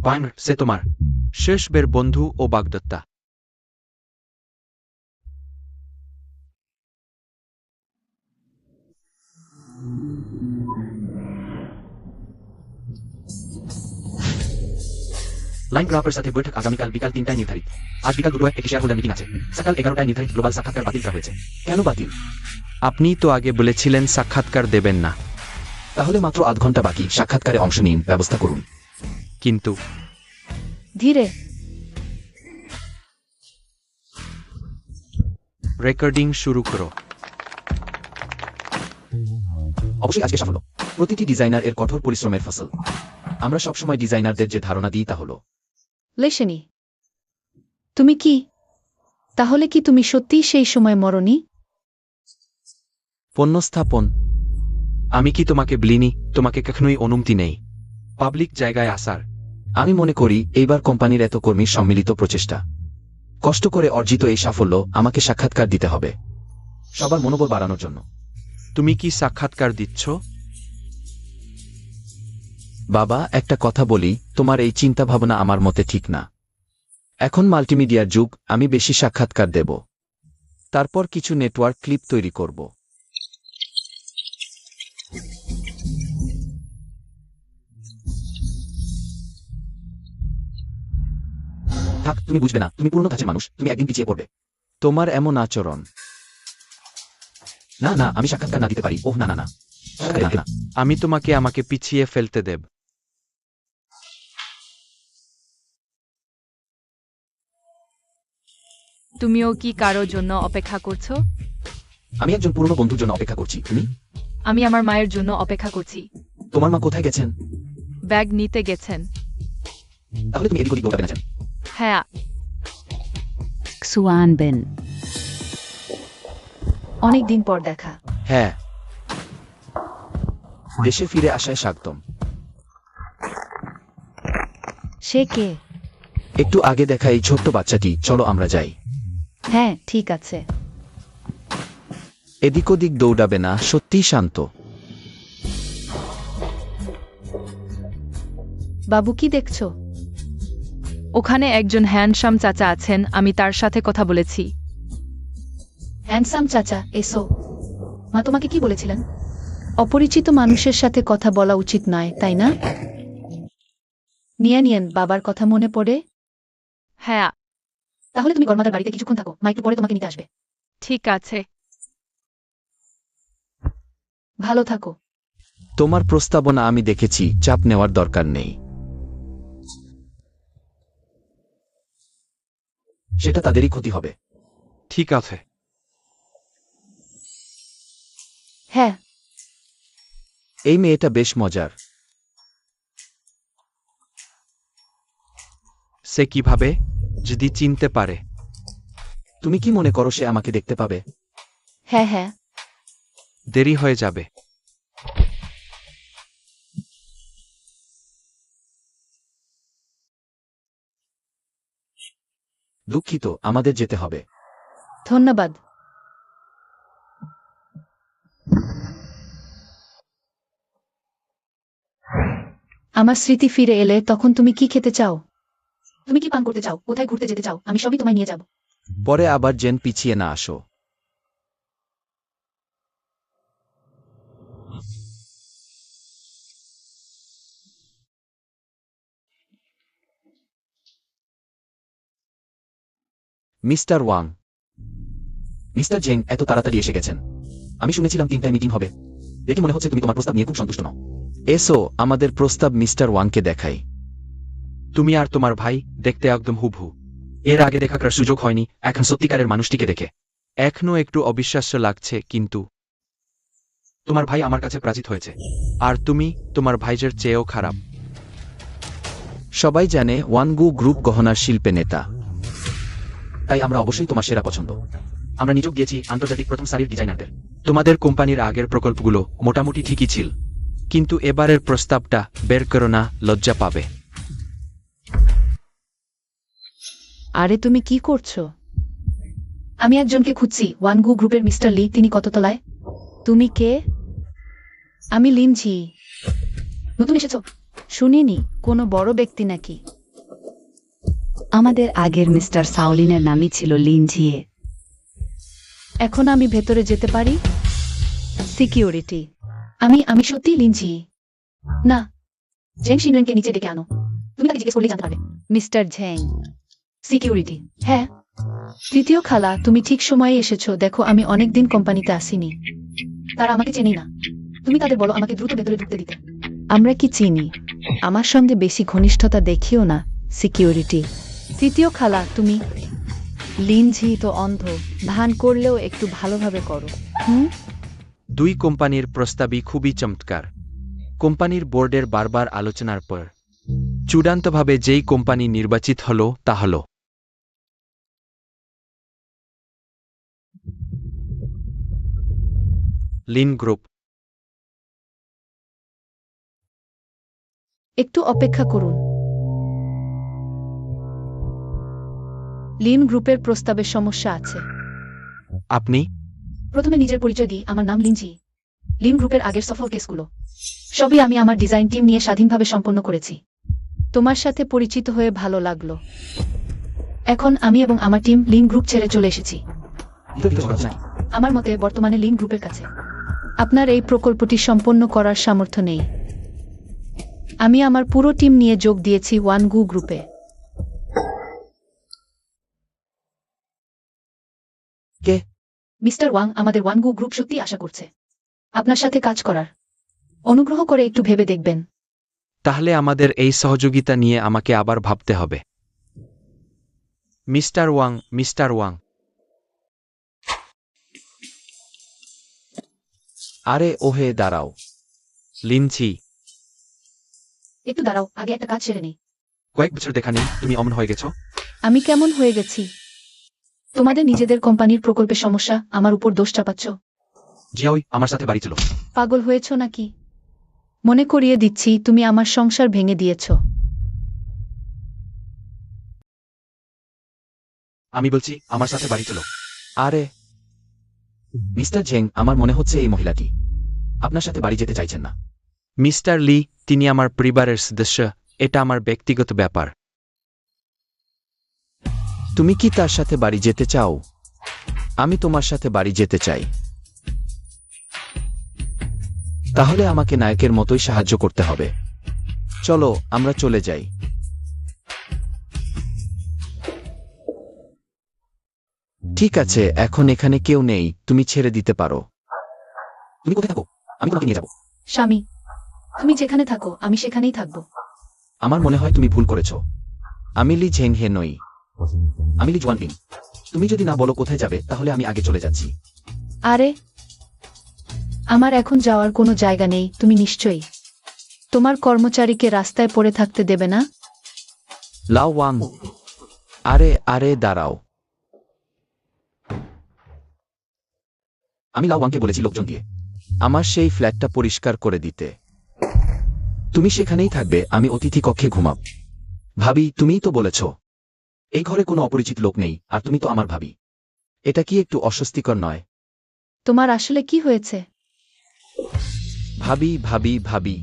বাইনার, সে তোমার শেষবের বন্ধু ও বাগদত্তা। লাইন গ্রাফের সাথে বৈঠক আগামীকাল বিকাল 3টায় নির্ধারিত। আজ বিকাল 2টায় একটি শেয়ার হোল্ডার মিটিং আছে। সকাল 11টায় নির্ধারিত গ্লোবাল সাক্ষাৎকার বাতিল করা হয়েছে। কেন বাতিল? আপনি তো আগে বলেছিলেন সাক্ষাৎকার দেবেন না। তাহলে মাত্র আধ ঘন্টা বাকি, সাক্ষাৎকারে অংশ নিন, ব্যবস্থা করুন। কিন্তু ধীরে। রেকর্ডিং শুরু করো। অবশ্যই আজকে সাফল্য প্রতিটি ডিজাইনার এর কঠোর পরিশ্রমের ফসল। আমরা সবসময় ডিজাইনারদের যে ধারণা দিই তা হলো। লেশনি, তুমি কি? তাহলে কি তুমি সত্যিই সেই সময় মরনি? পণ্য স্থাপন। আমি কি তোমাকে বলিনি তোমাকে কখনোই অনুমতি নেই পাবলিক জায়গায় আসার? আমি মনে করি এইবার কোম্পানির এত কর্মীর সম্মিলিত প্রচেষ্টা, কষ্ট করে অর্জিত এই সাফল্য আমাকে সাক্ষাৎকার দিতে হবে, সবার মনোবল বাড়ানোর জন্য। তুমি কি সাক্ষাৎকার দিচ্ছ? বাবা, একটা কথা বলি, তোমার এই চিন্তা ভাবনা আমার মতে ঠিক না। এখন মাল্টিমিডিয়ার যুগ, আমি বেশি সাক্ষাৎকার দেব, তারপর কিছু নেটওয়ার্ক ক্লিপ তৈরি করব। থাক, তুমি বুঝবে না, তুমি পুরনো ধাঁচের মানুষ, তুমি একদিন পিছিয়ে পড়বে। তোমার এমন আচরণ। না না, আমি সাক্ষাৎকার না দিতে পারি। ওহ না না না, সাক্ষাৎকার না। আমি তোমাকে আমাকে পিছিয়ে ফেলতে দেব? তুমিও কি কারো জন্য অপেক্ষা করছো? আমি একজন পুরনো বন্ধুর জন্য অপেক্ষা করছি। তুমি? আমি আমার মায়ের জন্য অপেক্ষা করছি। তোমার মা কোথায় গেছেন? ব্যাগ নিতে গেছেন। তাহলে তুমি এদিক ওদিক দৌড়াবে না যেন। হ্যাঁ। সুয়ানবেন, অনেক দিন পর দেখা। হ্যাঁ, দেশে ফিরে আসায় স্বাগতম। সে কে? একটু আগে দেখা এই ছোট্ট বাচ্চাটি। চলো আমরা যাই। হ্যাঁ, ঠিক আছে। এদিক ওদিক দৌড়াবে না, সত্যিই শান্ত। বাবু, কি দেখছো? ওখানে একজন হ্যান্ডসাম চাচা আছেন, আমি তার সাথে কথা বলেছি। হ্যান্ডসাম চাচা, এসো। মা তোমাকে কি বলেছিলেন? অপরিচিত মানুষের সাথে কথা বলা উচিত নয়, তাই না? নিয়েন বাবার কথা মনে পড়ে? হ্যাঁ, তাহলে তুমি গরমাদার বাড়িতে কিছুক্ষণ থাকো, মা একটু পরে তোমাকে নিতে আসবে। ঠিক আছে। ভালো থাকো। তোমার প্রস্তাবনা আমি দেখেছি, চাপ নেওয়ার দরকার নেই। সেটা তাদেরই ক্ষতি হবে। ঠিক আছে। হ্যাঁ, এই মেয়েটা বেশ মজার। সে কিভাবে যদি চিনতে পারে? তুমি কি মনে করো সে আমাকে দেখতে পাবে? হ্যাঁ। দেরি হয়ে যাবে। দুঃখিত, আমাদের যেতে হবে। ধন্যবাদ। আমার স্মৃতি ফিরে এলে তখন তুমি কি খেতে চাও? তুমি কি পান করতে চাও? কোথায় ঘুরতে যেতে চাও? আমি সবই তোমায় নিয়ে যাব। পরে আবার জেন পিছিয়ে না আসো। মিস্টার ওয়াং, মিস্টার জেং এত তাড়াতাড়ি এসে গেছেন। আমি শুনেছিলাম 3টায় মিটিং হবে। দেখে মনে হচ্ছে তুমি তোমার প্রস্তাব নিয়ে খুব সন্তুষ্ট নও। এসো আমাদের প্রস্তাব মিস্টার ওয়াংকে দেখাই। তুমি আর তোমার ভাই দেখতে একদম হুবহু। এর আগে দেখার সুযোগ হয়নি, এখন সত্যিকারের মানুষটিকে দেখে এখনো একটু অবিশ্বাস্য লাগছে, কিন্তু তোমার ভাই আমার কাছে পরাজিত হয়েছে। আর তুমি তোমার ভাইজের চেয়েও খারাপ। সবাই জানে ওয়ানগু গ্রুপ গহনার শিল্পে নেতা। তাই আমরা অবশ্যই তোমার সেরা পছন্দ। আমরা নিয়োগ দিয়েছি আন্তর্জাতিক প্রথম সারির ডিজাইনারদের। তোমাদের কোম্পানির আগের প্রকল্পগুলো মোটামুটি ঠিকই ছিল, কিন্তু এবারের প্রস্তাবটা বের করো না, লজ্জা পাবে। আরে তুমি কি করছো? আমি একজনকে খুঁজছি, ওয়ানগু গ্রুপের মিস্টার লি। তিনি কত তলায়? তুমি কে? আমি লিনঝি। নতুন এসেছো? শুনিনি। কোনো বড় ব্যক্তি নাকি? আমাদের আগের মিস্টার সাওলিনের নামই ছিল লিনঝিয়ে। এখন আমি ভেতরে যেতে পারি? সিকিউরিটি। আমি সত্যি লিনঝি। না, জেং শিনরেনকে নিচে ডেকে আনো। তুমি তাকে জিজ্ঞেস করলেই জানতে পারবে। Mister Zheng, security. হ্যাঁ, তৃতীয় খালা, তুমি ঠিক সময়ে এসেছো। দেখো, আমি অনেকদিন কোম্পানিতে আসিনি। তারা আমাকে চেনেই না। তুমি তাদের বলো আমাকে দ্রুত ভেতরে ঢুকতে দিতে। আমরা কি চিনি? আমার সঙ্গে বেশি ঘনিষ্ঠতা দেখিও না, সিকিউরিটি। তৃতীয় খালা, তুমি লিনঝি তো অন্ধ, ভান করলেও একটু ভালোভাবে করো। দুই কোম্পানির প্রস্তাবই খুবই চমৎকার। কোম্পানির বোর্ডের বারবার আলোচনার পর চূড়ান্তভাবে যেই কোম্পানি নির্বাচিত হল তা হল লিন গ্রুপ। একটু অপেক্ষা করুন। লিন গ্রুপের প্রস্তাবের সমস্যা আছে। আপনি? প্রথমে নিজের পরিচয় দিই, আমার নাম লিনঝি। লিন গ্রুপের আগের সফল কেসগুলো সবই আমি আমার ডিজাইন টিম নিয়ে স্বাধীনভাবে সম্পন্ন করেছি। তোমার সাথে পরিচিত হয়ে ভালো লাগলো। এখন আমি এবং আমার টিম লিন গ্রুপ ছেড়ে চলে এসেছি। আমার মতে বর্তমানে লিন গ্রুপের কাছে আপনার এই প্রকল্পটি সম্পন্ন করার সামর্থ্য নেই। আমি আমার পুরো টিম নিয়ে যোগ দিয়েছি ওয়ানগু গ্রুপে। কে? মিস্টার ওয়াং আমাদের ওয়ানগু গ্রুপ সত্যি আশা করছে আপনার সাথে কাজ করার। অনুগ্রহ করে একটু ভেবে দেখবেন। তাহলে আমাদের এই সহযোগিতা নিয়ে আমাকে আবার ভাবতে হবে। Mister Wang. আরে ওহে দাঁড়াও। লিনঝি, একটু দাঁড়াও, আগে একটা কাজ সেরে নেই। কয়েক বছর দেখা নেই, তুমি অমন হয়ে গেছো। আমি কেমন হয়ে গেছি? তোমাদের নিজেদের কোম্পানির প্রকল্পের সমস্যা আমার উপর দোষ চাপাচ্ছ। জিয়াওই আমার সাথে বাড়ি ছিল। পাগল হয়েছ নাকি? মনে করিয়ে দিচ্ছি, তুমি আমার সংসার ভেঙে দিয়েছ। আমি বলছি আমার সাথে বাড়ি ছিল। আরে মিস্টার জেং, আমার মনে হচ্ছে এই মহিলাটি আপনার সাথে বাড়ি যেতে চাইছেন না। মিস্টার লি, তিনি আমার পরিবারের সদস্য, এটা আমার ব্যক্তিগত ব্যাপার। তুমি কি তার সাথে বাড়ি যেতে চাও? আমি তোমার সাথে বাড়ি যেতে চাই। তাহলে আমাকে নায়কের মতোই সাহায্য করতে হবে। চলো আমরা চলে যাই। ঠিক আছে, এখন এখানে কেউ নেই, তুমি ছেড়ে দিতে পারো। তুমি কোথায় থাকো? আমি তোমাকে নিয়ে যাব। স্বামী, তুমি যেখানে থাকো আমি সেখানেই থাকবো। আমার মনে হয় তুমি ভুল করেছ। আমি লি ঝেংহে নই। আমি লি জুয়ানবিন। তুমি যদি না বলো কোথায় যাবে তাহলে আমি আগে চলে যাচ্ছি। আরে, আমার এখন যাওয়ার কোনো জায়গা নেই, তুমি নিশ্চয়ই তোমার কর্মচারীকে রাস্তায় পড়ে থাকতে দেবে না। লাও ওয়াং, আরে আরে দাঁড়াও। আমি লাও ওয়াংকে বলেছি লোকজন দিয়ে আমার সেই ফ্ল্যাটটা পরিষ্কার করে দিতে। তুমি সেখানেই থাকবে, আমি অতিথি কক্ষে ঘুমাব। ভাবি, তুমিই তো বলেছ এই ঘরে কোনো অপরিচিত লোক নেই, আর তুমি তো আমার ভাবি। এটা কি একটু অস্বস্তিকর নয়? তোমার আসলে কি হয়েছে? ভাবি ভাবি ভাবি,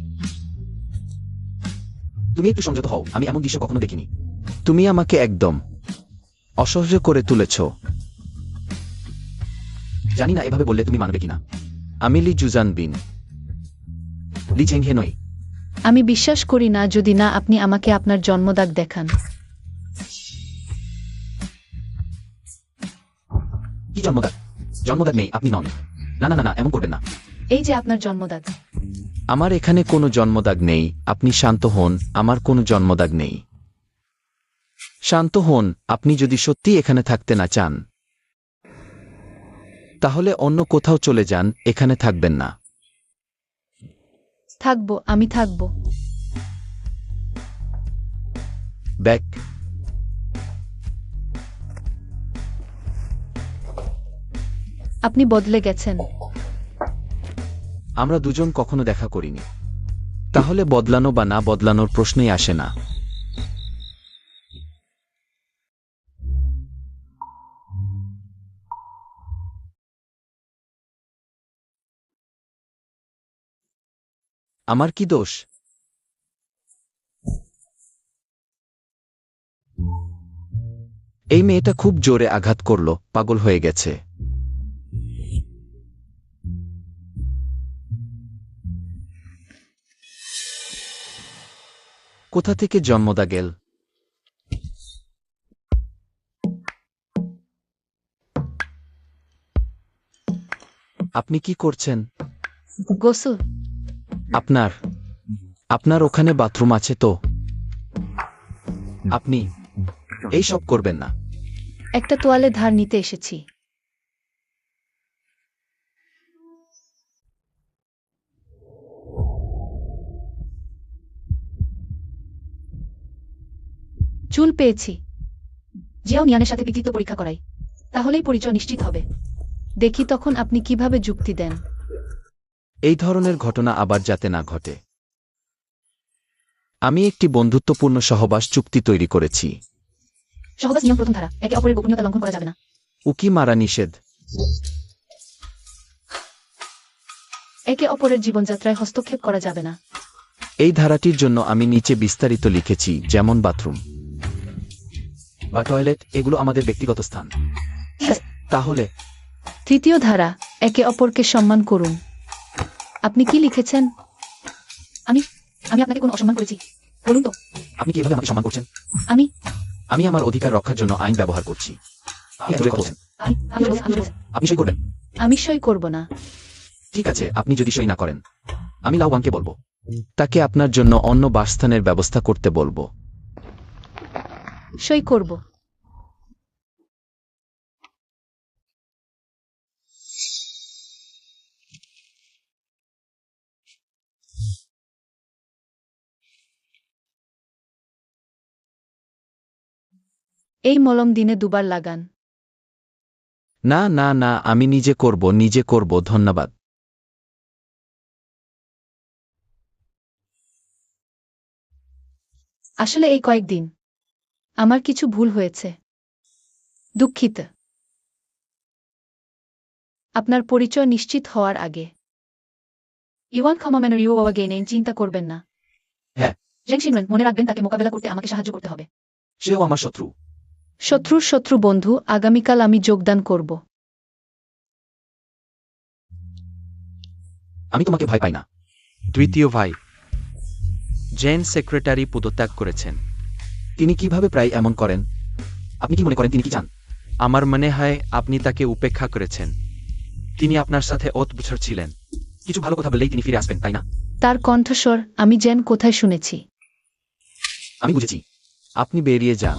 তুমি একটু সংযত হও, আমি এমন দৃশ্য কখনো দেখিনি। তুমি আমাকে একদম অসহ্য করে তুলেছ। জানি না এভাবে বললে তুমি মানবে কিনা। আমি লি জুজান বিন। লি ঝেংহে নই। আমি বিশ্বাস করি না যদি না আপনি আমাকে আপনার জন্মদাগ দেখান। কি জন্মদাগ? জন্মদাগ নেই, আপনি নন। না না না না, এমন করবেন না। এই যে আপনার জন্মদাগ। আমার এখানে কোনো জন্মদাগ নেই, আপনি শান্ত হন, আমার কোনো জন্মদাগ নেই। শান্ত হন, আপনি যদি সত্যি এখানে থাকতে না চান তাহলে অন্য কোথাও চলে যান, এখানে থাকবেন না। থাকবো, আমি থাকবো। ব্যাক। আপনি বদলে গেছেন। আমরা দুজন কখনো দেখা করিনি, তাহলে বদলানো বা না বদলানোর প্রশ্নই আসে না। আমার কি দোষ? এই মেয়েটা খুব জোরে আঘাত করল, পাগল হয়ে গেছে। কোথা থেকে জন্মদাগ এল? আপনি কি করছেন? গোসল। আপনার আপনার ওখানে বাথরুম আছে তো? আপনি এই সব করবেন না। একটা তোয়ালে ধার নিতে এসেছি। চুল পেয়েছি। জিয়াও মিয়ানের সাথে পিতৃত্ব পরীক্ষা করাই, তাহলেই পরিচয় নিশ্চিত হবে। দেখি তখন আপনি কিভাবে যুক্তি দেন। এই ধরনের ঘটনা আবার যাতে না ঘটে। আমি একটি বন্ধুত্বপূর্ণ সহবাস চুক্তি তৈরি করেছি। সহবাস নিয়ম প্রথম ধারা, একে অপরের গোপনীয়তা লঙ্ঘন করা যাবে না। উকি মারা নিষেধ। একে অপরের জীবনযাত্রায় হস্তক্ষেপ করা যাবে না। এই ধারাটির জন্য আমি নিচে বিস্তারিত লিখেছি, যেমন বাথরুম বা টয়লেট, এগুলো আমাদের ব্যক্তিগত স্থান। তাহলে তৃতীয় ধারা, একে অপরকে সম্মান করুন। আপনি কি লিখেছেন? আমি আমি আপনাকে কোনো অসম্মান করেছি বলুন তো? আপনি কি এভাবে আমাকে সম্মান করছেন? আমি আমি আমার অধিকার রক্ষার জন্য আইন ব্যবহার করছি। আপনি জোরে কথা বলছেন। আপনি সই করবেন? আমি সই করব না। ঠিক আছে, আপনি যদি সই না করেন আমি লাও ওয়াংকে বলবো। তাকে আপনার জন্য অন্য বাসস্থানের ব্যবস্থা করতে বলবো। সই করব। এই মলম দিনে 2 বার লাগান। না না না, আমি নিজে করব, ধন্যবাদ। আসলে এই কয়েকদিন আমার কিছু ভুল হয়েছে, দুঃখিত। আপনার পরিচয় নিশ্চিত হওয়ার আগে ইওয়ান ক্ষমামেনের ইউ বাবা গেইনেন চিন্তা করবেন না। হ্যাঁ। জেং শিনওয়েন, মনে রাখবেন তাকে মোকাবেলা করতে আমাকে সাহায্য করতে হবে। সেও আমার শত্রু। শত্রুর শত্রু বন্ধু, আগামীকাল আমি যোগদান করব। আমি তোমাকে ভয় পাই না। দ্বিতীয় ভাই জেন সেক্রেটারি পদত্যাগ করেছেন। তিনি কিভাবে প্রায় এমন করেন? আপনি কি মনে করেন তিনি কি চান? আমার মনে হয় আপনি তাকে উপেক্ষা করেছেন। তিনি আপনার সাথে 8 বছর ছিলেন। কিছু ভালো কথা বললেই তিনি ফিরে আসবেন, তাই না? তার কণ্ঠস্বর আমি জেন কোথায় শুনেছি। আমি বুঝেছি। আপনি বেরিয়ে যান।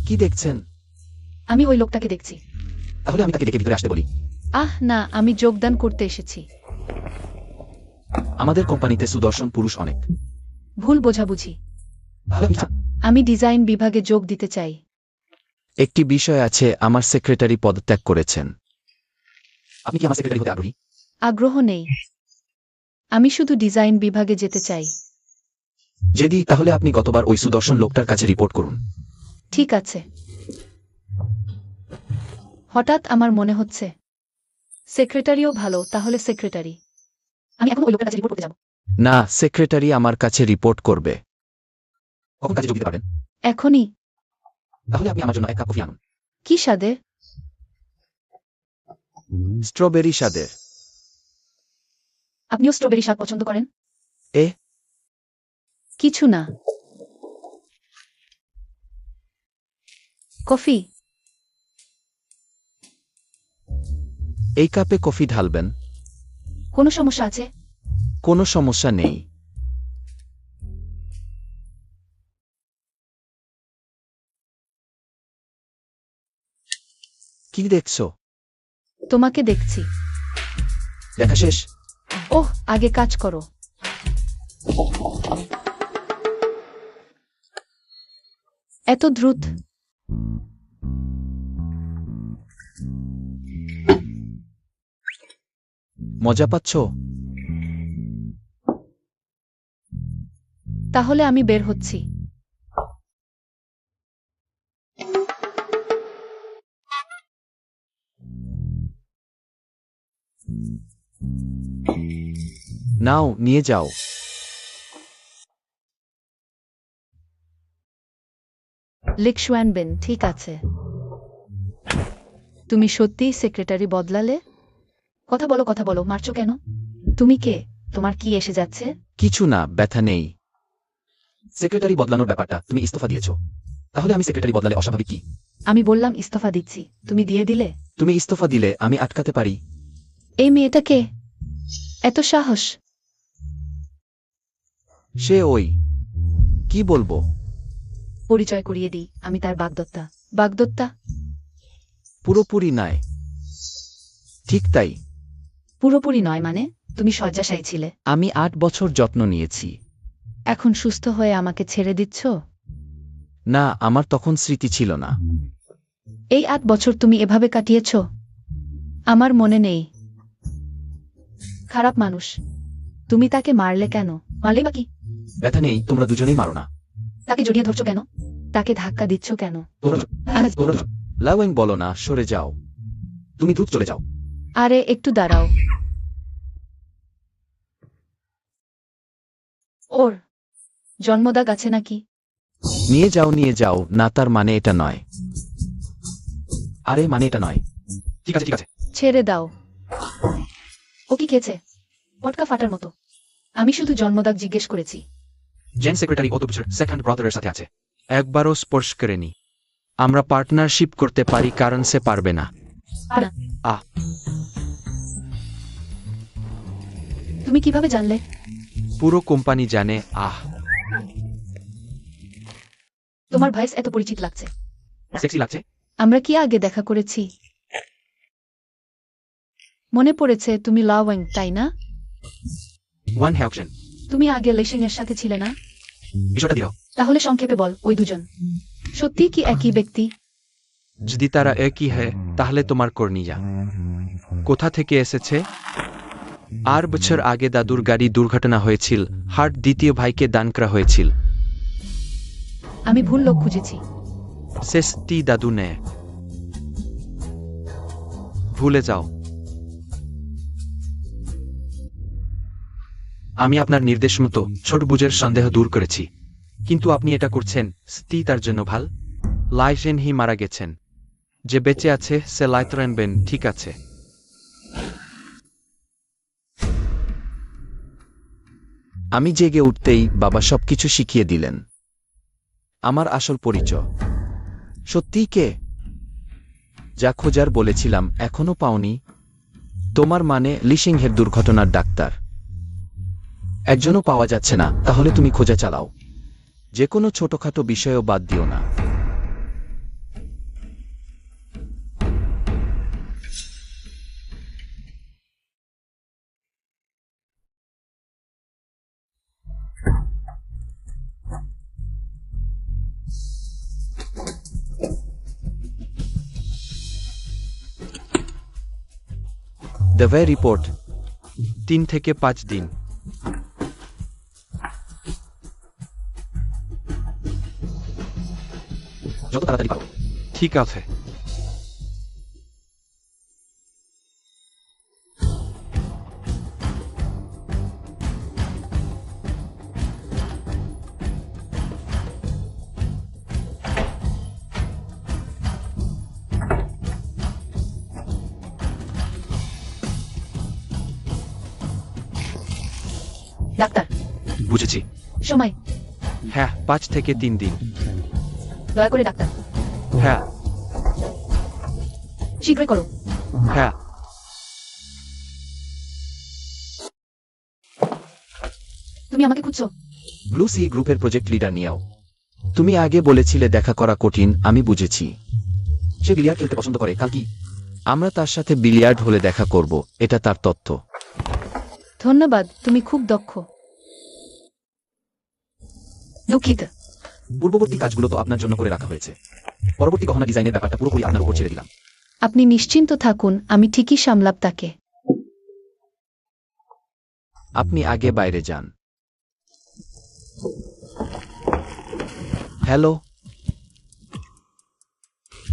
কি দেখছেন? আমি ওই লোকটাকে দেখছি। তাহলে আমি তাকে ডেকে ভিতরে আসতে বলি। না, আমি যোগদান করতে এসেছি। আমাদের কোম্পানিতে সুদর্শন পুরুষ অনেক। ভুল বোঝাবুঝি। তাহলে আপনি চান? আমি ডিজাইন বিভাগে যোগ দিতে চাই। একটি বিষয় আছে, আমার সেক্রেটারি পদত্যাগ করেছেন। আপনি কি আমার সেক্রেটারি হতে আগ্রহী? আগ্রহ নেই। আমি শুধু ডিজাইন বিভাগে যেতে চাই। যদি তাহলে আপনি গতবার ওই সুদর্শন লোকটার কাছে রিপোর্ট করুন। ঠিক আছে। হঠাৎ আমার মনে হচ্ছে সেক্রেটারিও ভালো, তাহলে সেক্রেটারি। আমি এখন ওই লোকটার কাছে রিপোর্ট করতে যাব। না, সেক্রেটারি আমার কাছে রিপোর্ট করবে। কখন কাজে যোগ দিতে পারবেন? এখনই। তাহলে আপনি আমার জন্য 1 কাপ কফি আনুন। কি স্বাদের? স্ট্রবেরি স্বাদের। আপনিও স্ট্রবেরি স্বাদ পছন্দ করেন? এ কিছু না। কফি। এই কাপে কফি ঢালবেন? কোনো সমস্যা আছে? কোনো সমস্যা নেই। কি দেখছো? তোমাকে দেখছি। দেখা শেষ? ওহ, আগে কাজ করো। এত দ্রুত? মজা পাচ্ছ? তাহলে আমি বের হচ্ছি। নাও, নিয়ে যাও। লিকশুয়ানবেন, ঠিক আছে। তুমি সত্যিই সেক্রেটারি বদলালে? কথা বলো, মারছো কেন? তুমি কে? তোমার কি এসে যাচ্ছে? কিছু না, ব্যথা নেই। সেক্রেটারি বদলানোর ব্যাপারটা তুমি ইস্তফা দিয়েছো। তাহলে আমি সেক্রেটারি বদলালে অস্বাভাবিক কি? আমি বললাম ইস্তফা দিচ্ছি, তুমি দিয়ে দিলে। তুমি ইস্তফা দিলে আমি আটকাতে পারি। এই মেয়েটা কে? এত সাহস! সে ওই, কি বলবো? পরিচয় করিয়ে দিই, আমি তার বাগদত্তা। বাগদত্তা? পুরোপুরি নয়। ঠিক তাই। পুরোপুরি নয় মানে? তুমি শয্যাশায়ী ছিলে। আমি 8 বছর যত্ন নিয়েছি। এখন সুস্থ হয়ে আমাকে ছেড়ে দিচ্ছ? না, আমার তখন স্মৃতি ছিল না। এই 8 বছর তুমি এভাবে কাটিয়েছ? আমার মনে নেই। খারাপ মানুষ। তুমি তাকে মারলে কেন? মারলে বা কি? ব্যথা নেই, তোমরা দুজনেই মারো না। তাকে জড়িয়ে ধরছো কেন? তাকে ধাক্কা দিচ্ছ কেন? তোমরা লাওয়েং বলো না, সরে যাও। তুমি দ্রুত চলে যাও। আরে একটু দাঁড়াও। ওর জন্মদাগ আছে নাকি? নিয়ে যাও, না তার মানে এটা নয়। আরে মানে এটা নয়। ঠিক আছে ঠিক আছে। ছেড়ে দাও। ও কি খেয়েছে? পটকা ফাটার মতো। আমি শুধু জন্মদাগ জিজ্ঞেস করেছি। জেন সেক্রেটারি 8 বছর সেকেন্ড ব্রাদারের সাথে আছে। একবারও স্পর্শ করেনি। আমরা পার্টনারশিপ করতে পারি কারণ সে পারবে না। না। আহ তুমি কিভাবে জানলে? পুরো কোম্পানি জানে। তোমার ভয়েস এত পরিচিত লাগছে। সেক্সি লাগছে? আমরা কি আগে দেখা করেছি? মনে পড়েছে, তুমি লাওয়েং, তাই না? ওয়ান হ্যাকশন। তুমি আগে লেশিং এর সাথে ছিলে না? বিষয়টা দিও। তাহলে সংক্ষেপে বল, ওই দুজন সত্যি কি একই ব্যক্তি? যদি তারা একই হয় তাহলে তোমার কর্নিয়া কোথা থেকে এসেছে? 8 বছর আগে দাদুর গাড়ি দুর্ঘটনা হয়েছিল, হার্ট দ্বিতীয় ভাইকে দান করা হয়েছিল। আমি ভুল লোক খুঁজেছি। শেষটি দাদু নেয়। ভুলে যাও। আমি আপনার নির্দেশ মতো ছোট বুঝের সন্দেহ দূর করেছি, কিন্তু আপনি এটা করছেন স্ত্রী তার জন্য ভাল। লাইজেন হি মারা গেছেন, যে বেঁচে আছে সে লাইতরেনবেন, ঠিক আছে? আমি জেগে উঠতেই বাবা সবকিছু শিখিয়ে দিলেন। আমার আসল পরিচয় সত্যিই কে? যা খোঁজার বলেছিলাম এখনো পাওনি? তোমার মানে লিসিংহের দুর্ঘটনার ডাক্তার একজনও পাওয়া যাচ্ছে না? তাহলে তুমি খোঁজা চালাও, যে কোনো ছোটখাটো বিষয়ও বাদ দিও না। দ্য ভে রিপোর্ট 3 থেকে 5 দিন। যত তাড়াতাড়ি পারো। ঠিক আছে। ডাক্তার, বুঝেছি। সময়। হ্যাঁ, 5 থেকে 3 দিন। দয়া করে ডাক্তার, হ্যাঁ শীঘ্রই করো। হ্যাঁ। তুমি আমাকে খুঁজছো? ব্লু সি গ্রুপের প্রজেক্ট লিডার নিয়েও। তুমি আগে বলেছিলে দেখা করা কঠিন, আমি বুঝেছি। সে বিলিয়ার্ড খেলতে পছন্দ করে। কাল কি? আমরা তার সাথে বিলিয়ার্ড হলে দেখা করব, এটা তার তথ্য। ধন্যবাদ, তুমি খুব দক্ষ। দুঃখিত। পূর্ববর্তী কাজগুলো তো আপনার জন্য করে রাখা হয়েছে। পরবর্তী গহনা ডিজাইনের ব্যাপারটা পুরোপুরি আপনার উপর ছেড়ে দিলাম। আপনি নিশ্চিন্ত থাকুন, আমি ঠিকই সামলাব তাকে। আপনি আগে বাইরে যান। হ্যালো।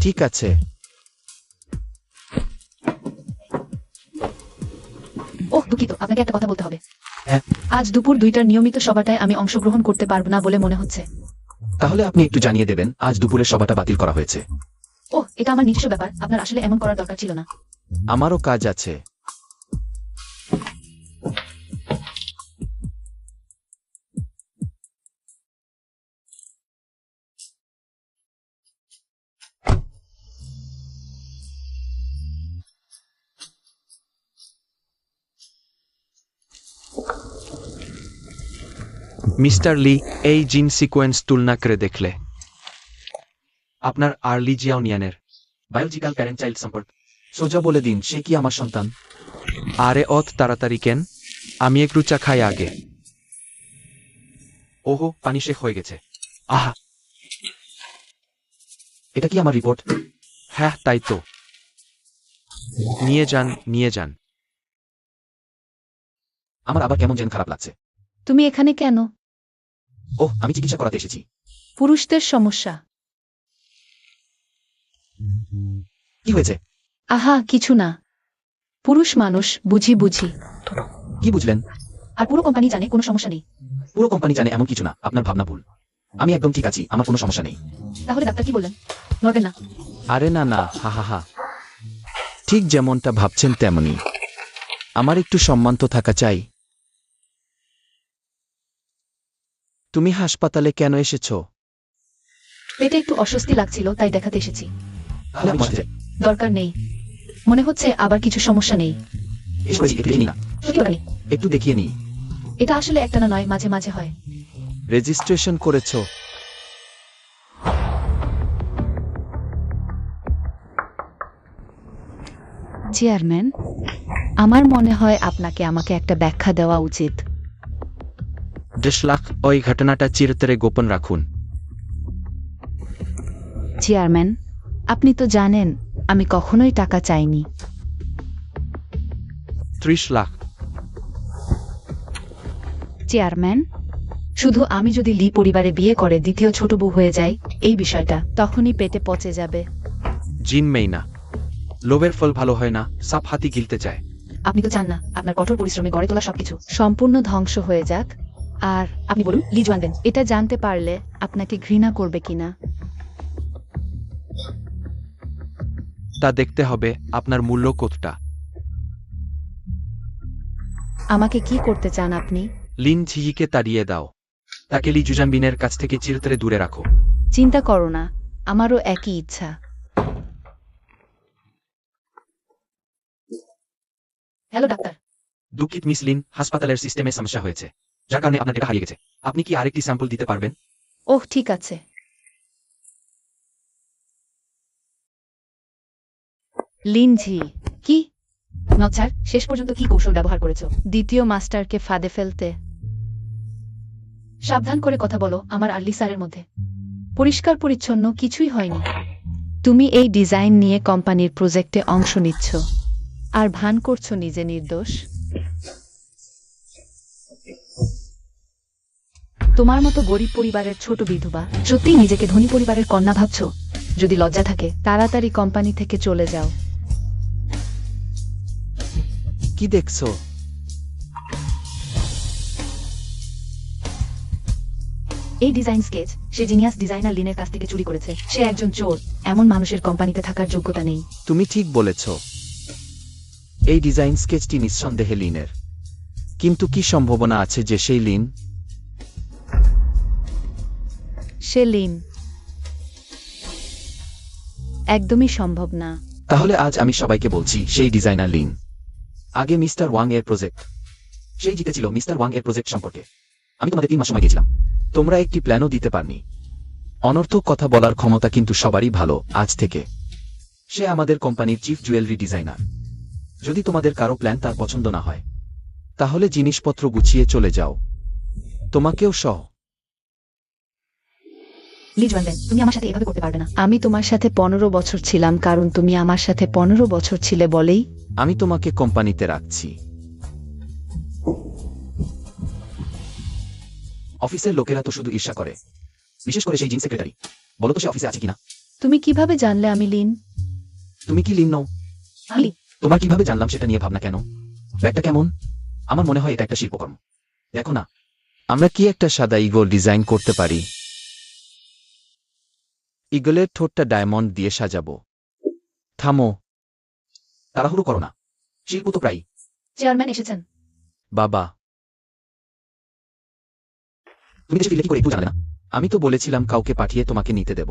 ঠিক আছে। ওহ, দুঃখিত, আপনাকে একটা কথা বলতে হবে। হ্যাঁ। আজ দুপুর 2টার নিয়মিত সভাটায় আমি অংশগ্রহণ করতে পারবো না বলে মনে হচ্ছে। তাহলে আপনি একটু জানিয়ে দেবেন আজ দুপুরের সভাটা বাতিল করা হয়েছে। ওহ, এটা আমার নিজস্ব ব্যাপার, আপনার আসলে এমন করার দরকার ছিল না। আমারও কাজ আছে। মিস্টার লি, এই জিন সিকোয়েন্স তুলনা করে দেখলে আপনার আর লি জিয়াওনিয়ানের বায়োলজিক্যাল প্যারেন্ট চাইল্ড সম্পর্ক। সোজা বলে দিন, সে কি আমার সন্তান? আরে অত তাড়াতাড়ি কেন? আমি একটু চা খাই আগে। ওহো, পানি শেষ হয়ে গেছে। আহা, এটা কি আমার রিপোর্ট? হ্যাঁ তাই তো। নিয়ে যান, নিয়ে যান। আমার আবার কেমন যেন খারাপ লাগছে। তুমি এখানে কেন? ওহ, আমি চিকিৎসা করাতে এসেছি। পুরুষদের সমস্যা। কি হয়েছে? আহা, কিছু না। পুরুষ মানুষ, বুঝি। কি বুঝলেন? আর পুরো কোম্পানি জানে কোনো সমস্যা নেই। পুরো কোম্পানি জানে এমন কিছু না, আপনার ভাবনা ভুল। আমি একদম ঠিক আছি, আমার কোনো সমস্যা নেই। তাহলে ডাক্তার কি বললেন? নড়বেন না। আরে না না, হা হা হা। ঠিক যেমনটা ভাবছেন তেমনি। আমার একটু সম্মান তো থাকা চাই। তুমি হাসপাতালে কেন এসেছো? পেটে একটু অস্বস্তি লাগছিল, তাই দেখাতে এসেছি। তাহলে আমি মরতে চাই। দরকার নেই, মনে হচ্ছে আবার কিছু সমস্যা নেই। এসো, একটু দেখিয়ে নিই না? সত্যি বলি, একটু দেখিয়ে নিই। এটা আসলে একটানা নয়, মাঝে মাঝে হয়। রেজিস্ট্রেশন করেছো? চেয়ারম্যান, আমার মনে হয় আপনাকে আমাকে একটা ব্যাখ্যা দেওয়া উচিত। 10 লাখ, ওই ঘটনাটা চিরতরে গোপন রাখুন। চেয়ারম্যান, আপনি তো জানেন আমি কখনোই টাকা চাইনি। 30 লাখ। চেয়ারম্যান, শুধু আমি যদি লি পরিবারে বিয়ে করে দ্বিতীয় ছোট বউ হয়ে যাই, এই বিষয়টা তখনই পেটে পচে যাবে। জিন মেই না, লোভের ফল ভালো হয় না, সাপ হাতি গিলতে চায়। আপনি তো চান না আপনার কঠোর পরিশ্রমে গড়ে তোলা সবকিছু সম্পূর্ণ ধ্বংস হয়ে যাক। আর আপনি বলুন লিজু আনবেন। এটা জানতে পারলে আপনাকে ঘৃণা করবে কিনা। তা দেখতে হবে আপনার মূল্য কতটা। আমাকে কি করতে চান আপনি? লিন ঝিহিকে তাড়িয়ে দাও। তাকে লি জুজানবিনের কাছ থেকে চিরতরে দূরে রাখো। চিন্তা করো না, আমারও একই ইচ্ছা। Hello doctor. দুঃখিত মিস লিন, হাসপাতালের সিস্টেমে সমস্যা হয়েছে, যার কারণে আপনার ডেটা হারিয়ে গেছে। আপনি কি আরেকটি স্যাম্পল দিতে পারবেন? ওহ ঠিক আছে। লিনঝি। কি নচ্ছার শেষ পর্যন্ত কি কৌশল ব্যবহার করেছো? দ্বিতীয় মাস্টারকে ফাঁদে ফেলতে। সাবধান করে কথা বলো আমার আর লিসারের মধ্যে। পরিষ্কার পরিচ্ছন্ন কিছুই হয়নি। তুমি এই ডিজাইন নিয়ে কোম্পানির প্রজেক্টে অংশ নিচ্ছ আর ভান করছো নিজে নির্দোষ। তোমার মতো গরিব পরিবারের ছোট বিধবা সত্যিই নিজেকে ধনী পরিবারের কন্যা ভাবছো? যদি লজ্জা থাকে তাড়াতাড়ি কোম্পানি থেকে চলে যাও। কি দেখছো? এই ডিজাইন স্কেচ সে জিনিয়াস ডিজাইনার লিনের কাছ থেকে চুরি করেছে। সে একজন চোর। এমন মানুষের কোম্পানিতে থাকার যোগ্যতা নেই। তুমি ঠিক বলেছ। এই ডিজাইন স্কেচটি নিঃসন্দেহে লিনের, কিন্তু কি সম্ভাবনা আছে যে সেই লিন? সে লিন। একদমই সম্ভব না। তাহলে আজ আমি সবাইকে বলছি সেই ডিজাইনার লিন। আগে মিস্টার ওয়াং এর প্রজেক্ট, সেই জিতেছিল মিস্টার ওয়াং এর প্রজেক্ট সম্পর্কে। আমি তোমাদের 3 মাস সময় দিয়েছিলাম। তোমরা একটি প্ল্যানও দিতে পারনি। অনর্থক কথা বলার ক্ষমতা কিন্তু সবারই ভালো। আজ থেকে সে আমাদের কোম্পানির চিফ জুয়েলারি ডিজাইনার। যদি তোমাদের কারো প্ল্যান তার পছন্দ না হয়, তাহলে জিনিসপত্র গুছিয়ে চলে যাও, তোমাকেও সহ। লিজু আনবেন, তুমি আমার সাথে এভাবে করতে পারবে না। আমি তোমার সাথে 15 বছর ছিলাম কারণ তুমি আমার সাথে 15 বছর ছিলে বলেই। আমি তোমাকে কোম্পানিতে রাখছি। অফিসের লোকেরা তো শুধু ঈর্ষা করে, বিশেষ করে সেই জিন সেক্রেটারি। বলো তো সে অফিসে আছে কিনা? তুমি কিভাবে জানলে আমি লিন? তুমি কি লিন নও? আমি তোমার কিভাবে জানলাম সেটা নিয়ে ভাবনা কেন? ব্যাগটা কেমন? আমার মনে হয় এটা একটা শিল্পকর্ম। দেখো না, আমরা কি একটা সাদা ঈগল ডিজাইন করতে পারি? ঈগলের ঠোঁটটা ডায়মন্ড দিয়ে সাজাবো। থামো, তাড়াহুড়ো করো না, শিল্প তো প্রায়। চেয়ারম্যান এসেছেন। বাবা। তুমি দেশে ফিরলে কি করে একটু জানলে না? আমি তো বলেছিলাম কাউকে পাঠিয়ে তোমাকে নিতে দেব।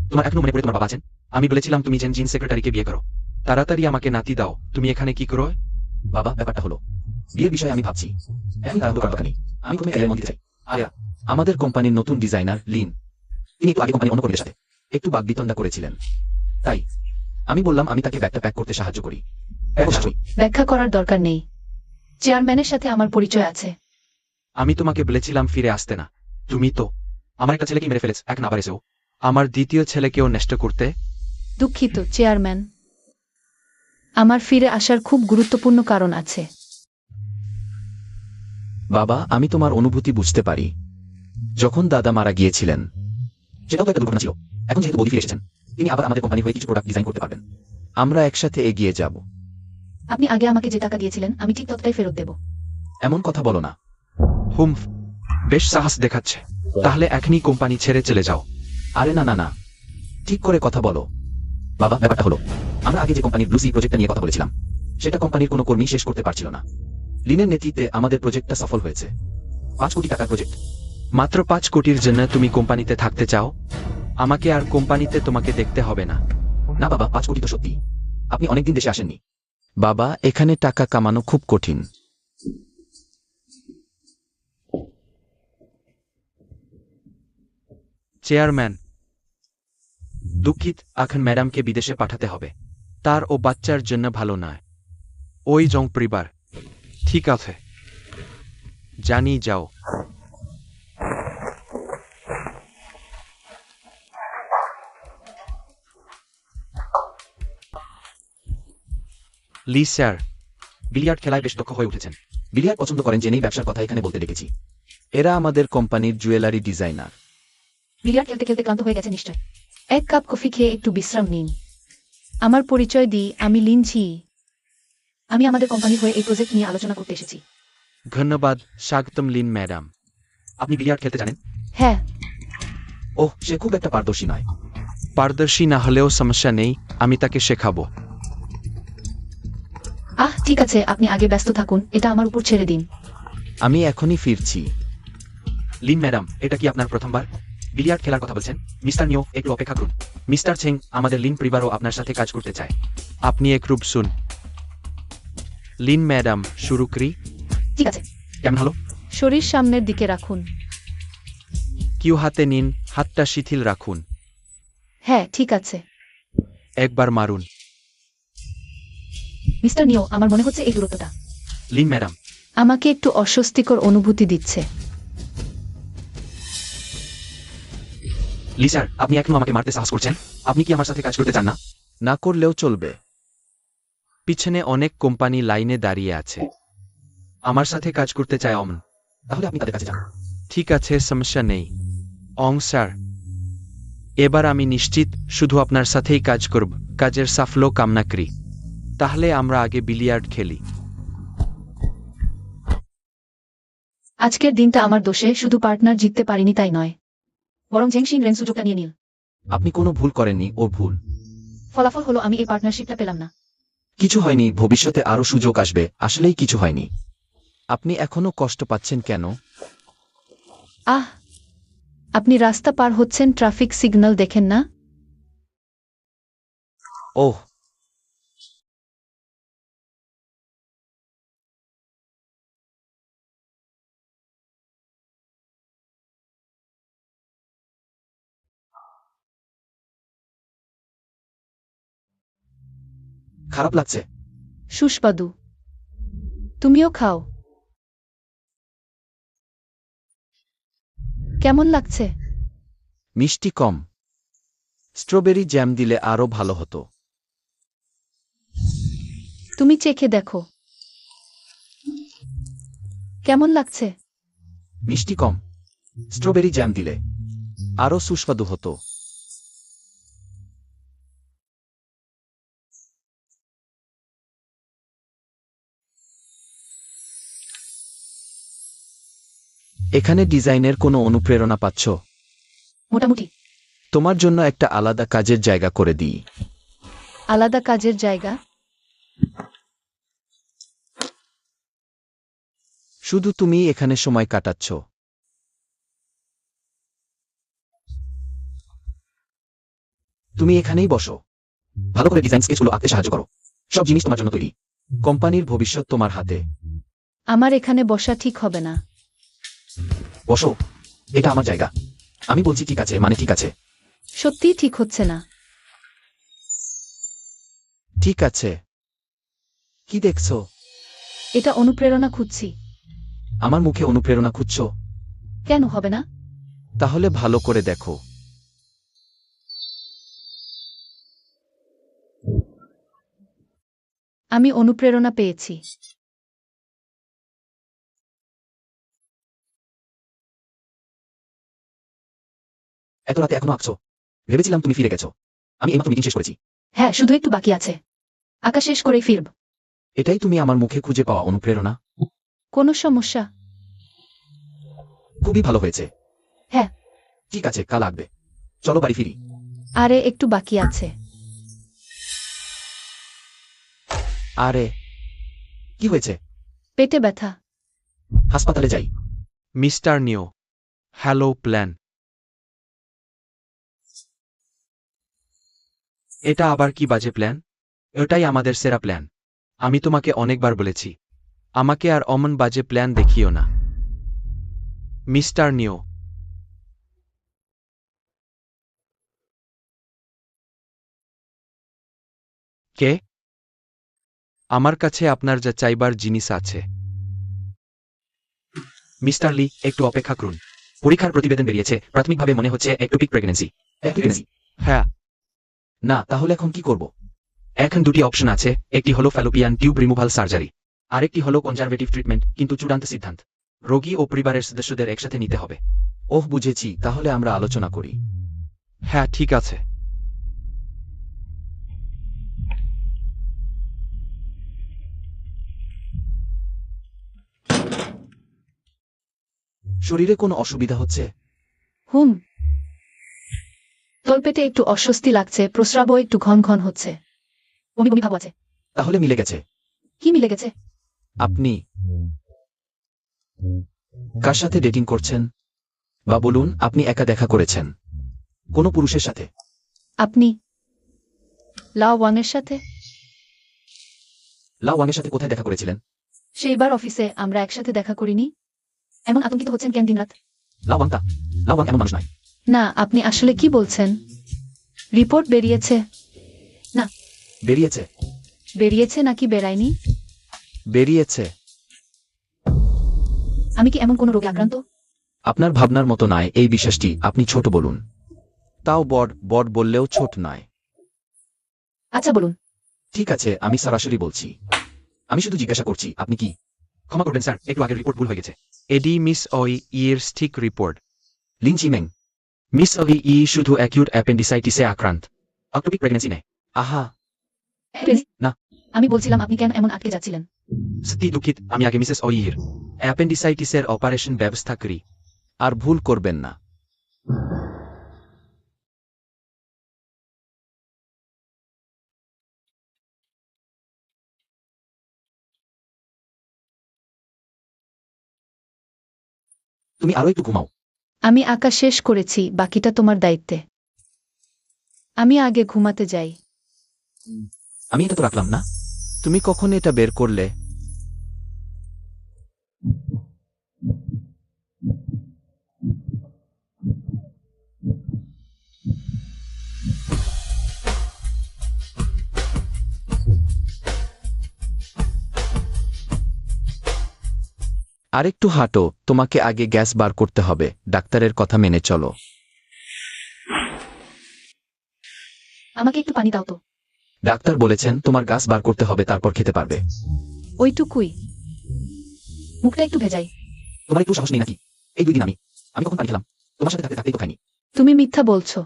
তোমার এখনো মনে পড়ে তোমার বাবা আছেন? আমি বলেছিলাম তুমি যেন জিন সেক্রেটারিকে বিয়ে করো। তাড়াতাড়ি আমাকে নাতি দাও। তুমি এখানে কি করো? বাবা, ব্যাপারটা হলো, বিয়ের বিষয়ে আমি ভাবছি। এখন তাড়াহুড়ো করার দরকার নেই। আমি প্রথমে এর মধ্যে চাই। আয়া, আমাদের কোম্পানির নতুন ডিজাইনার লিন। তিনি একটু আগে কোম্পানি অন্য কর্মীদের সাথে একটু বাগবিতণ্ডা করেছিলেন। তাই আমি বললাম আমি তাকে ব্যাগটা প্যাক করতে সাহায্য করি। এখন শাশুড়ি, ব্যাখ্যা করার দরকার নেই। চেয়ারম্যানের সাথে আমার পরিচয় আছে। আমি তোমাকে বলেছিলাম ফিরে আসতে না। তুমি তো আমার একটা ছেলেকে মেরে ফেলেছে, এক না পারেছেও। আমার দ্বিতীয় ছেলেকেও নষ্ট করতে। দুঃখিত চেয়ারম্যান, আমার ফিরে আসার খুব গুরুত্বপূর্ণ কারণ আছে। বাবা, আমি তোমার অনুভূতি বুঝতে পারি। যখন দাদা মারা গিয়েছিলেন, সেটাও তো একটা দুর্ঘটনা ছিল। এখন যেহেতু বৌদি ফিরে এসেছেন, তিনি আবার আমাদের কোম্পানি হয়ে কিছু প্রোডাক্ট ডিজাইন করতে পারবেন। আমরা একসাথে এগিয়ে যাব। আপনি আগে আমাকে যে টাকা দিয়েছিলেন আমি ঠিক ততটাই ফেরত দেব। এমন কথা বলো না। হুমফ, বেশ সাহস দেখাচ্ছে। তাহলে এখনই কোম্পানি ছেড়ে চলে যাও। আরে না না না, ঠিক করে কথা বলো। বাবা, ব্যাপারটা হলো, আমরা আগে যে কোম্পানির ব্লুসি প্রজেক্টটা নিয়ে কথা বলেছিলাম, সেটা কোম্পানির কোনো কর্মী শেষ করতে পারছিল না। লিনের নেতৃত্বে আমাদের প্রজেক্টটা সফল হয়েছে। 5 কোটি টাকার প্রজেক্ট। মাত্র 5 কোটির জন্য তুমি কোম্পানিতে থাকতে চাও? আমাকে আর কোম্পানিতে তোমাকে দেখতে হবে না। না বাবা, 5 কোটি তো সত্যি। আপনি অনেকদিন দেশে আসেননি। বাবা, এখানে টাকা কামানো খুব কঠিন। চেয়ারম্যান, দুঃখিত, এখন ম্যাডামকে বিদেশে পাঠাতে হবে। তার ও বাচ্চার জন্য ভালো নয়। ওই জং পরিবার। ঠিক আছে, জানি, যাও। লি স্যার, বিলিয়ার্ড খেলায় বেশ দক্ষ হয়ে উঠেছেন। বিলিয়ার্ড পছন্দ করেন জেনেই ব্যবসার কথা এখানে বলতে ডেকেছি। এরা আমাদের কোম্পানির জুয়েলারি ডিজাইনার। বিলিয়ার্ড খেলতে খেলতে ক্লান্ত হয়ে গেছে নিশ্চয়। এক কাপ কফি খেয়ে একটু বিশ্রাম নিন। আমার পরিচয় দিই, আমি লিনঝি। আমি আমাদের কোম্পানির হয়ে এই প্রজেক্ট নিয়ে আলোচনা করতে এসেছি। ধন্যবাদ, স্বাগতম লিন ম্যাডাম। আপনি বিলিয়ার্ড খেলতে জানেন? হ্যাঁ। ওহ, সে খুব একটা পারদর্শী নয়। পারদর্শী না হলেও সমস্যা নেই, আমি তাকে শেখাবো। ঠিক আছে, আপনি আগে ব্যস্ত থাকুন, এটা আমার উপর ছেড়ে দিন। আমি এখনই ফিরছি। লিন ম্যাডাম, এটা কি আপনার প্রথমবার বিলিয়ার্ড খেলার কথা বলছেন? মিস্টার নিও, একটু অপেক্ষা করুন। মিস্টার চেং, আমাদের লিন পরিবারও আপনার সাথে কাজ করতে চায়। আপনি একরূপ শুন। লিন ম্যাডাম, শুরু করি? ঠিক আছে। কেমন হলো? শরীর সামনের দিকে রাখুন। কিউ হাতে নিন, হাতটা শিথিল রাখুন। হ্যাঁ, ঠিক আছে। একবার মারুন। মিস্টার নিও, আমার মনে হচ্ছে এই দূরত্বটা লিন ম্যাডাম, আমাকে একটু অস্বস্তিকর অনুভূতি দিচ্ছে। লি স্যার, আপনি এখনো আমাকে মারতে সাহস করছেন? আপনি কি আমার সাথে কাজ করতে চান না? না করলেও চলবে। পিছনে অনেক কোম্পানি লাইনে দাঁড়িয়ে আছে। আমার সাথে কাজ করতে চায় অমন। তাহলে আপনি তাদের কাছে যান। ঠিক আছে, সমস্যা নেই। স্যার, এবার আমি নিশ্চিত শুধু আপনার সাথেই কাজ করব। কাজের সাফল্য কামনা করি। তাহলে আমরা আগে বিলিয়ার্ড খেলি। আজকের দিনটা আমার দোষে, শুধু পার্টনার জিততে পারিনি তাই নয়, বরং জেংশিং রেন সুযোগটা নিয়ে নিল। আপনি কোনো ভুল করেননি, ওর ভুল। ফলাফল হলো আমি এই পার্টনারশিপটা পেলাম না। কিছু হয়নি, ভবিষ্যতে আরো সুযোগ আসবে। আসলেই কিছু হয়নি। আপনি এখনো কষ্ট পাচ্ছেন কেন? আপনি রাস্তা পার হচ্ছেন, ট্রাফিক সিগন্যাল দেখেন না? ওহ, খারাপ লাগছে? সুস্বাদু। তুমিও খাও। কেমন লাগছে? মিষ্টি কম। স্ট্রবেরি জ্যাম দিলে আরো ভালো হতো। তুমি চেখে দেখো। কেমন লাগছে? মিষ্টি কম। স্ট্রবেরি জ্যাম দিলে আরো সুস্বাদু হতো। এখানে ডিজাইনের কোনো অনুপ্রেরণা পাচ্ছ? মোটামুটি। তোমার জন্য একটা আলাদা কাজের জায়গা করে দিই। আলাদা কাজের জায়গা? শুধু তুমি এখানে সময় কাটাচ্ছ। তুমি এখানেই বসো। ভালো করে ডিজাইন স্কেচগুলো আঁকতে সাহায্য করো। সব জিনিস তোমার জন্য তৈরি। কোম্পানির ভবিষ্যৎ তোমার হাতে। আমার এখানে বসা ঠিক হবে না। বসো, এটা আমার জায়গা। আমি বলছি ঠিক আছে মানে ঠিক আছে। সত্যিই ঠিক হচ্ছে না। ঠিক আছে। কি দেখছো? এটা অনুপ্রেরণা খুঁজছি। আমার মুখে অনুপ্রেরণা খুঁজছো? কেন হবে না? তাহলে ভালো করে দেখো। আমি অনুপ্রেরণা পেয়েছি। এত রাতে এখনো আঁকছো? ভেবেছিলাম তুমি ফিরে গেছো। আমি এইমাত্র মিটিং শেষ করেছি। হ্যাঁ, শুধু একটু বাকি আছে। আঁকা শেষ করেই ফিরব। এটাই তুমি আমার মুখে খুঁজে পাওয়া অনুপ্রেরণা? কোনো সমস্যা? খুবই ভালো হয়েছে। হ্যাঁ। ঠিক আছে, কাল আঁকবে। চলো বাড়ি ফিরি। আরে একটু বাকি আছে। আরে কি হয়েছে? পেটে ব্যথা। হাসপাতালে যাই। মিস্টার নিও, হ্যালো প্ল্যান। এটা আবার কি বাজে প্ল্যান? এটাই আমাদের সেরা প্ল্যান। আমি তোমাকে অনেকবার বলেছি, আমাকে আর অমন বাজে প্ল্যান দেখিও না। মিস্টার নিও। কে? আমার কাছে আপনার যা চাইবার জিনিস আছে। মিস্টার লি, একটু অপেক্ষা করুন। পরীক্ষার প্রতিবেদন বেরিয়েছে, প্রাথমিকভাবে মনে হচ্ছে একটোপিক প্রেগন্যান্সি। হ্যাঁ। না, তাহলে এখন কি করব? এখন দুটি অপশন আছে, একটি হলো ফ্যালোপিয়ান টিউব রিমুভাল সার্জারি, আরেকটি হলো কনজারভেটিভ ট্রিটমেন্ট, কিন্তু চূড়ান্ত সিদ্ধান্ত রোগী ও পরিবারের সদস্যদের একসাথে নিতে হবে। ওহ, বুঝেছি, তাহলে আমরা আলোচনা করি। হ্যাঁ, ঠিক আছে। শরীরে কোনো অসুবিধা হচ্ছে? হুম, তলপেটে একটু অস্বস্তি লাগছে, প্রস্রাবও একটু ঘন ঘন হচ্ছে, বমি বমি ভাব আছে। তাহলে মিলে গেছে। কি মিলে গেছে? আপনি কার সাথে ডেটিং করছেন? বা বলুন, আপনি একা দেখা করেছেন কোনো পুরুষের সাথে? আপনি লাও ওয়াংয়ের সাথে? লাও ওয়াংয়ের সাথে কোথায় দেখা করেছিলেন? সেইবার অফিসে আমরা একসাথে দেখা করিনি? এমন আতঙ্কিত হচ্ছেন কেন দিনরাত? লাও ওয়াং এমন মানুষ নয়। না, আপনি আসলে কি বলছেন? রিপোর্ট বেরিয়েছে? বেরিয়েছে। বেরিয়েছে নাকি বেরায়নি? বেরিয়েছে। আমি কি এমন কোনো রোগে আক্রান্ত? আপনার ভাবনার মতো নয় এই বিশ্বাসটি, আপনি ছোট বলুন। তাও বড় বড় বললেও ছোট নয়। আচ্ছা বলুন। ঠিক আছে, আমি সরাসরি বলছি। আমি শুধু জিজ্ঞাসা করছি, আপনি কি? ক্ষমা করবেন স্যার, একটু আগের রিপোর্ট ভুল হয়ে গেছে। এডি মিস ওই ইয়ের ঠিক রিপোর্ট। লিন চিমেং। মিস ওই ই শুধু অ্যাকিউট অ্যাপেন্ডিসাইটিসে আক্রান্ত, অক্টোপিক প্রেগন্যান্সি নেই। আহা, না। আমি বলছিলাম আপনি কেন এমন আটকে যাচ্ছিলেন? সত্যি দুঃখিত, আমি আগে মিসেস ওইয়ের অ্যাপেন্ডিসাইটিসের অপারেশন ব্যবস্থা করি। আর ভুল করবেন না। তুমি আরো একটু ঘুমাও। আমি আঁকা শেষ করেছি, বাকিটা তোমার দায়িত্বে। আমি আগে ঘুমাতে যাই। আমি এটা তো রাখলাম না। তুমি কখন এটা বের করলে? আরেকটু হাঁটো, তোমাকে আগে গ্যাস বার করতে হবে। ডাক্তারের কথা মেনে চলো। আমাকে একটু পানি দাও তো। ডাক্তার বলেছেন তোমার গাছ বার করতে হবে, তারপর খেতে পারবে। ওইটুকুই, মুখটা একটু ভেজাই। তোমার একটু সাহস নেই নাকি? এই 2 দিন আমি কখন পানি খেলাম? তোমার সাথে থাকতে থাকতেই তো খাইনি। তুমি মিথ্যা বলছো।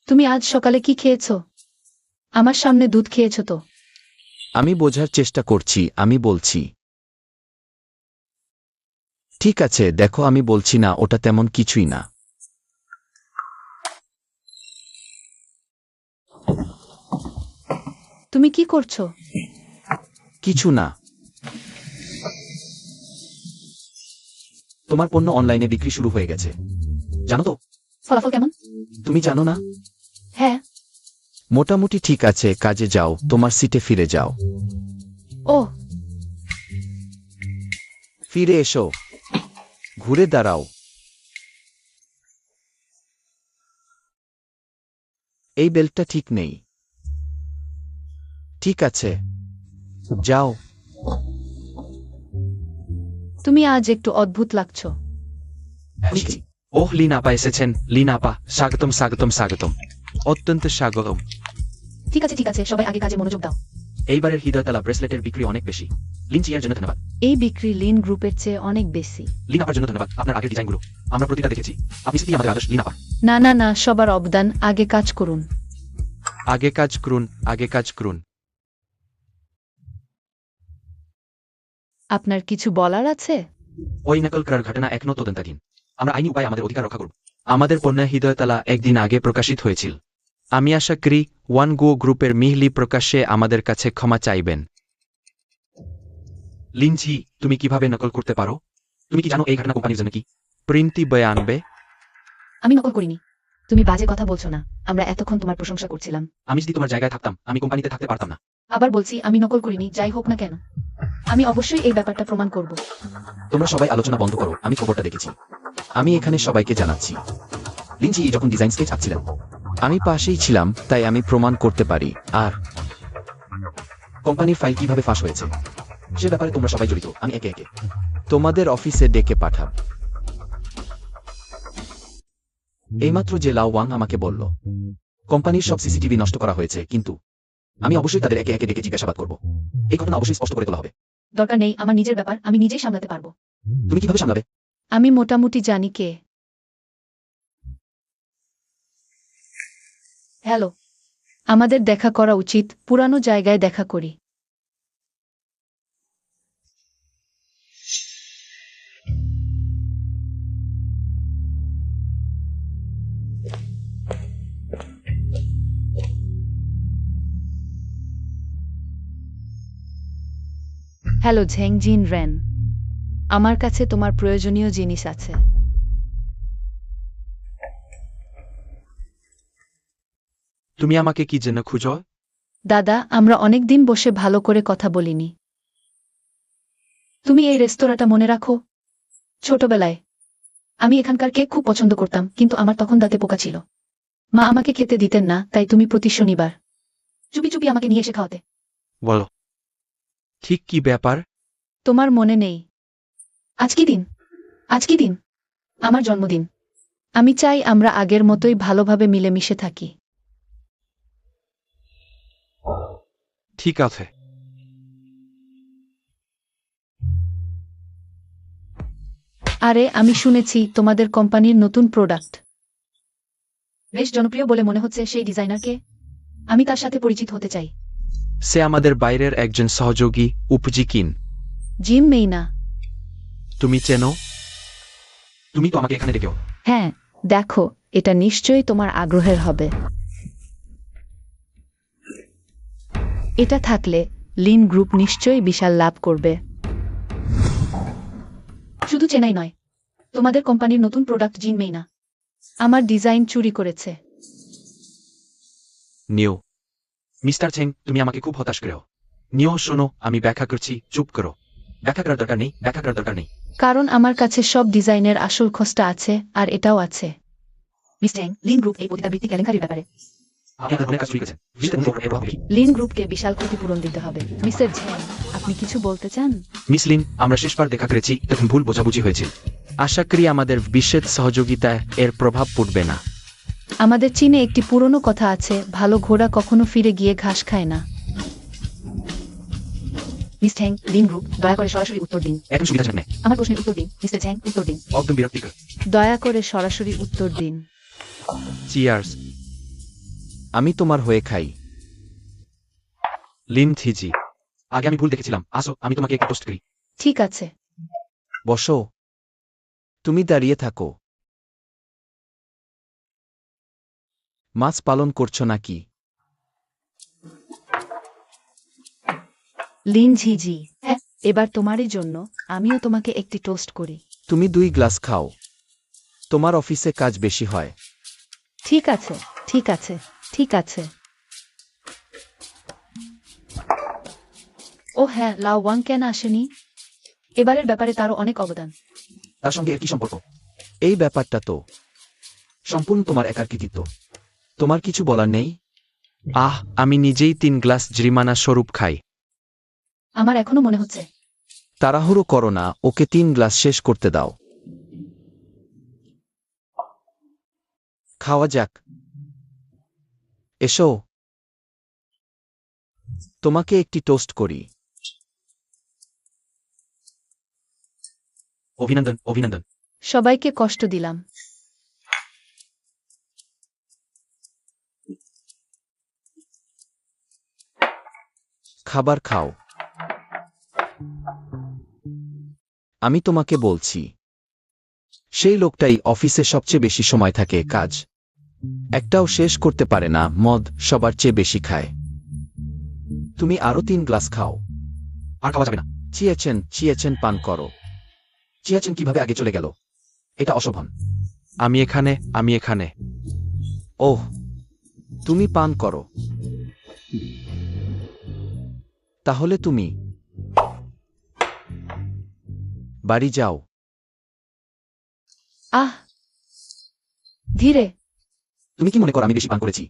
তুমি আজ সকালে কি খেয়েছো? আমার সামনে দুধ খেয়েছো তো? আমি বোঝার চেষ্টা করছি, আমি বলছি। ঠিক আছে, দেখো, আমি বলছি না, ওটা তেমন কিছুই না। তুমি কি করছো? কিছু না। তোমার পণ্য অনলাইনে বিক্রি শুরু হয়ে গেছে, জানো তো? ফলাফল কেমন? তুমি জানো না? হ্যাঁ। মোটামুটি ঠিক আছে, কাজে যাও, তোমার সিটে ফিরে যাও। ও, ফিরে এসো, ঘুরে দাঁড়াও। এই বেল্টটা ঠিক নেই। ঠিক আছে, যাও। তুমি আজ একটু অদ্ভুত লাগছো। বুঝেছি। ওহ, লিন আপা এসেছেন। লিন আপা, স্বাগতম স্বাগতম স্বাগতম, অত্যন্ত স্বাগতম। ঠিক আছে ঠিক আছে, সবাই আগে কাজে মনোযোগ দাও। এইবারের হৃদয়তলা ব্রেসলেটের বিক্রি অনেক বেশি। লিন চিয়ার জন্য ধন্যবাদ। এই বিক্রি লিন গ্রুপের চেয়ে অনেক বেশি। লিন আপার জন্য ধন্যবাদ, আপনার আগের ডিজাইনগুলো আমরা প্রতিটা দেখেছি। আপনি সত্যি আমাদের আদর্শ, লিন আপা। না না না, সবার অবদান, আগে কাজ করুন। আগে কাজ করুন, আগে কাজ করুন। আপনার কিছু বলার আছে? ওই নকল করার ঘটনা এখনো তদন্তাধীন। আমরা আইনি উপায়ে আমাদের অধিকার রক্ষা করব। আমাদের পণ্য হৃদয়তলা একদিন আগে প্রকাশিত হয়েছিল। আমি আশা করি ওয়ান গো গ্রুপের মিহলি প্রকাশ্যে আমাদের কাছে ক্ষমা চাইবেন। লিনজি, তুমি কিভাবে নকল করতে পারো? তুমি কি জানো এই ঘটনা কোম্পানির জন্য কি? প্রিন্টি বয়ানবে। আমি নকল করিনি। তুমি বাজে কথা বলছো না, আমরা এতক্ষণ তোমার প্রশংসা করছিলাম। আমি যদি তোমার জায়গায় থাকতাম, আমি কোম্পানিতে থাকতে পারতাম না। আবার বলছি, আমি নকল করিনি, যাই হোক না কেন। আমি অবশ্যই এই ব্যাপারটা প্রমাণ করব। তোমরা সবাই আলোচনা বন্ধ করো, আমি খবরটা দেখেছি। আমি এখানে সবাইকে জানাচ্ছি। লিনজি যখন ডিজাইন স্কেচ আঁকছিলেন, আমি পাশেই ছিলাম, তাই আমি প্রমাণ করতে পারি। আর কোম্পানির ফাইল কিভাবে ফাঁস হয়েছে সে ব্যাপারে তোমরা সবাই জড়িত। আমি একে একে তোমাদের অফিসে ডেকে পাঠাব। এইমাত্র যে লাও ওয়াং আমাকে বলল কোম্পানির সব সিসিটিভি নষ্ট করা হয়েছে, কিন্তু আমি অবশ্যই তাদের একে একে ডেকে জিজ্ঞাসাবাদ করব। এই ঘটনা অবশ্যই স্পষ্ট করে তোলা হবে। দরকার নেই, আমার নিজের ব্যাপার, আমি নিজেই সামলাতে পারবো। তুমি কিভাবে সামলাবে? আমি মোটামুটি জানি কে। হ্যালো, আমাদের দেখা করা উচিত, পুরানো জায়গায় দেখা করি। হ্যালো ঝেংজিন রেন, আমার কাছে তোমার প্রয়োজনীয় জিনিস আছে। তুমি আমাকে কি জন্য খুঁজো? দাদা, আমরা অনেক দিন বসে ভালো করে কথা বলিনি। তুমি এই রেস্তোরাঁটা মনে রাখো? ছোটবেলায় আমি এখানকার কেক খুব পছন্দ করতাম, কিন্তু আমার তখন দাঁতে পোকা ছিল। মা আমাকে খেতে দিতেন না, তাই তুমি প্রতি শনিবার চুপি চুপি আমাকে নিয়ে এসে খাওয়াতে। বলো, ঠিক কি ব্যাপার? তোমার মনে নেই? আজ কি দিন? আমার জন্মদিন। আমি চাই আমরা আগের মতোই ভালোভাবে মিলেমিশে থাকি। ঠিক আছে। আরে, আমি শুনেছি তোমাদের কোম্পানির নতুন প্রোডাক্ট বেশ জনপ্রিয় বলে মনে হচ্ছে। সেই ডিজাইনারকে আমি তার সাথে পরিচিত হতে চাই। সে আমাদের বাইরের একজন সহযোগী, উপজিকিন। জিম মেইনা। তুমি চেনো? তুমি তো আমাকে এখানে ডেকেও। হ্যাঁ, দেখো, এটা নিশ্চয়ই তোমার আগ্রহের হবে। এটা থাকলে লিন গ্রুপ নিশ্চয়ই বিশাল লাভ করবে। শুধু চেনাই নয়, তোমাদের কোম্পানির নতুন প্রোডাক্ট জিন মেইনা আমার ডিজাইন চুরি করেছে। নিও। মিস্টার চেং, তুমি আমাকে খুব হতাশ করো। নিও, শোনো, আমি ব্যাখ্যা করছি, চুপ করো। ব্যাখ্যা করার দরকার নেই। কারণ আমার কাছে সব ডিজাইনের আসল খোঁজটা আছে, আর এটাও আছে। মিস্টার চেং, লিন গ্রুপ এই পতিতাবৃত্তি কেলেঙ্কারির ব্যাপারে আপনি আপনার বোনের কাজ চুরি করেছেন। এর প্রভাব কি? লিন গ্রুপকে বিশাল ক্ষতিপূরণ দিতে হবে। মিস্টার ঝেং, আপনি কিছু বলতে চান? মিস লিন, আমরা শেষবার দেখা করেছি তখন ভুল বোঝাবুঝি হয়েছিল। আশা করি আমাদের বিশেষ সহযোগিতায় এর প্রভাব পড়বে না। আমাদের চীনে একটি পুরনো কথা আছে, ভালো ঘোড়া কখনো ফিরে গিয়ে ঘাস খায় না। মিস ঝ্যাং, লিন গ্রুপ, দয়া করে সরাসরি উত্তর দিন। এখন সুবিধাজনক নেই। আমার প্রশ্নের উত্তর দিন। মিস্টার ঝ্যাং, উত্তর দিন। একদম বিরক্তিকর। দয়া করে সরাসরি উত্তর দিন। চিয়ার্স। আমি তোমার হয়ে খাই। লিন থিজি। আগে আমি ভুল দেখেছিলাম। আসো, আমি তোমাকে একটু টোস্ট করি। ঠিক আছে। বসো। তুমি দাঁড়িয়ে থাকো। মাছ পালন করছো নাকি? লিন ঝিঝি, হ্যাঁ, এবার তোমারই জন্য আমিও তোমাকে একটি টোস্ট করি। তুমি 2 গ্লাস খাও। তোমার অফিসে কাজ বেশি হয়। ঠিক আছে, ঠিক আছে, ঠিক আছে। ও হ্যাঁ, লাও ওয়াং কেন আসেনি? এবারের ব্যাপারে তারও অনেক অবদান। তার সঙ্গে এর কি সম্পর্ক? এই ব্যাপারটা তো সম্পূর্ণ তোমার একার কৃতিত্ব। তোমার কিছু বলার নেই? আমি নিজেই 3 গ্লাস জরিমানা স্বরূপ খাই। আমার এখনো মনে হচ্ছে। তাড়াহুড়ো করো না, ওকে 3 গ্লাস শেষ করতে দাও। খাওয়া যাক। এসো, তোমাকে একটি টোস্ট করি। অভিনন্দন। সবাইকে কষ্ট দিলাম। খাবার খাও। আমি তোমাকে বলছি, সেই লোকটাই অফিসে সবচেয়ে বেশি সময় থাকে, কাজ একটাও শেষ করতে পারে না, মদ সবার চেয়ে বেশি খায়। তুমি আরো 3 গ্লাস খাও। আর খাওয়া যাবে না। চিয়েছেন পান করো। চিয়াচেন কিভাবে আগে চলে গেল? এটা অশোভন। আমি এখানে। ওহ, তুমি পান করো। তাহলে তুমি বাড়ি যাও। আহ, ধীরে। তুমি কি মনে করো আমি বেশি পান করেছি?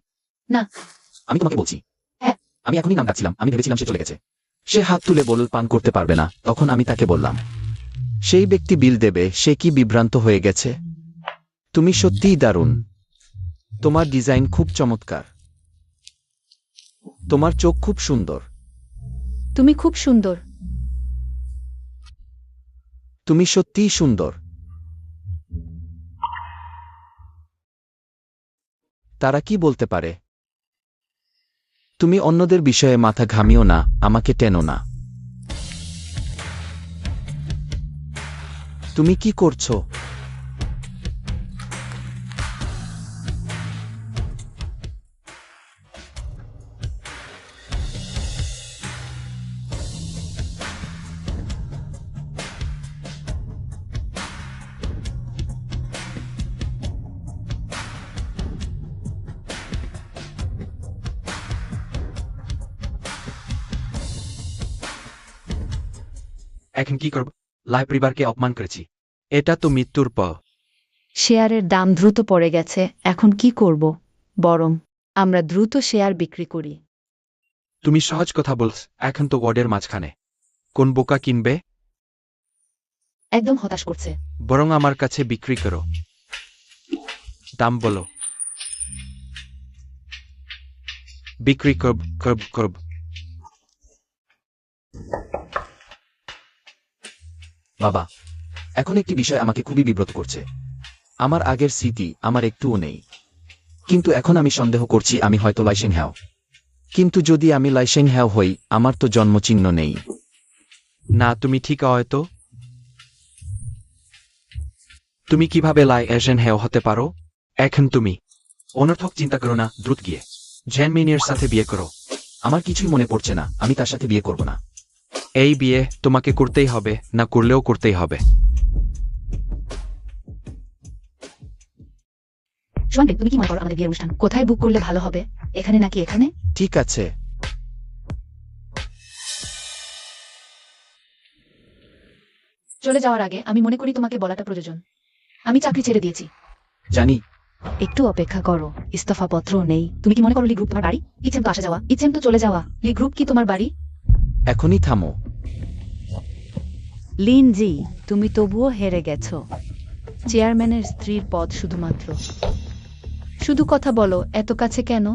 না। আমি তোমাকে বলছি। হ্যাঁ। আমি এখনই নাম ডাকছিলাম, আমি ভেবেছিলাম সে চলে গেছে। সে হাত তুলে বলল পান করতে পারবে না, তখন আমি তাকে বললাম সেই ব্যক্তি বিল দেবে। সে কি বিভ্রান্ত হয়ে গেছে? তুমি সত্যিই দারুণ। তোমার ডিজাইন খুব চমৎকার। তোমার চোখ খুব সুন্দর। তুমি খুব সুন্দর। তুমি সত্যিই সুন্দর। তারা কি বলতে পারে? তুমি অন্যদের বিষয়ে মাথা ঘামিও না, আমাকে টেনো না। তুমি কি করছো? এখন কি করব? লাই পরিবারকে অপমান করেছি। এটা তো মৃত্যুর পর। শেয়ারের দাম দ্রুত পড়ে গেছে, এখন কি করব? বরং আমরা দ্রুত শেয়ার বিক্রি করি। তুমি সহজ কথা বলছ, এখন তো ওয়ার্ডের মাঝখানে। কোন বোকা কিনবে? একদম হতাশ করছে। বরং আমার কাছে বিক্রি করো। দাম বলো। বিক্রি করব করব করব। বাবা, এখন একটি বিষয় আমাকে খুবই বিব্রত করছে। আমার আগের স্মৃতি আমার একটুও নেই। কিন্তু এখন আমি সন্দেহ করছি আমি হয়তো লাইসেন হ্যাও। কিন্তু যদি আমি লাইসেন হ্যাও হই, আমার তো জন্মচিহ্ন নেই। না, তুমি ঠিক হয়তো। তুমি কিভাবে লাই এজেন্ট হেও হতে পারো? এখন তুমি অনর্থক চিন্তা করো না, দ্রুত গিয়ে জ্যানমিনের সাথে বিয়ে করো। আমার কিছুই মনে পড়ছে না, আমি তার সাথে বিয়ে করব না। এই বিয়ে তোমাকে করতেই হবে, না করলেও করতেই হবে। সোহান, তুমি কি মনে করো আমাদের বিয়ের অনুষ্ঠান কোথায় বুক করলে ভালো হবে? এখানে নাকি এখানে? ঠিক আছে। চলে যাওয়ার আগে আমি মনে করি তোমাকে বলাটা প্রয়োজন। আমি চাকরি ছেড়ে দিয়েছি। জানি। একটু অপেক্ষা করো, ইস্তফাপত্রও নেই। তুমি কি মনে করো লি গ্রুপ তোমার বাড়ি? ইচ্ছেম তো আসা যাওয়া, ইচ্ছেম তো চলে যাওয়া। লি গ্রুপ কি তোমার বাড়ি? এখনই থামো। লিনজি, তুমি তবুও হেরে গেছ। চেয়ারম্যানের স্ত্রীর পদ শুধুমাত্র। শুধু কথা বলো, এত কাছে কেন?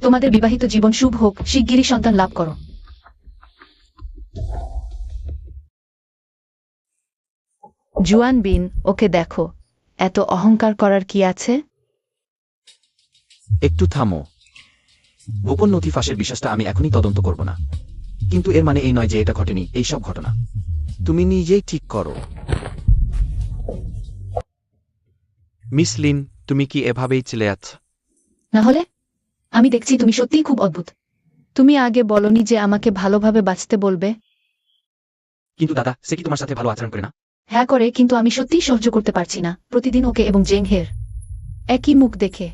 তোমাদের বিবাহিত জীবন শুভ হোক, শিগগিরই সন্তান লাভ করো। জুয়ান বিন, ওকে দেখো, এত অহংকার করার কি আছে? একটু থামো। গোপন নথি ফাঁসের বিশ্বাসটা আমি এখনই তদন্ত করব না। কিন্তু এর মানে এই নয় যে এটা ঘটেনি, এই সব ঘটনা। তুমি নিজেই ঠিক করো। মিস লিন, তুমি কি এভাবেই চলে যাচ্ছ? না হলে? আমি দেখছি তুমি সত্যিই খুব অদ্ভুত। তুমি আগে বলনি যে আমাকে ভালোভাবে বাঁচতে বলবে? কিন্তু দাদা, সে কি তোমার সাথে ভালো আচরণ করে না? হ্যাঁ করে, কিন্তু আমি সত্যিই সহ্য করতে পারছি না প্রতিদিন ওকে এবং জেং হের একই মুখ দেখে।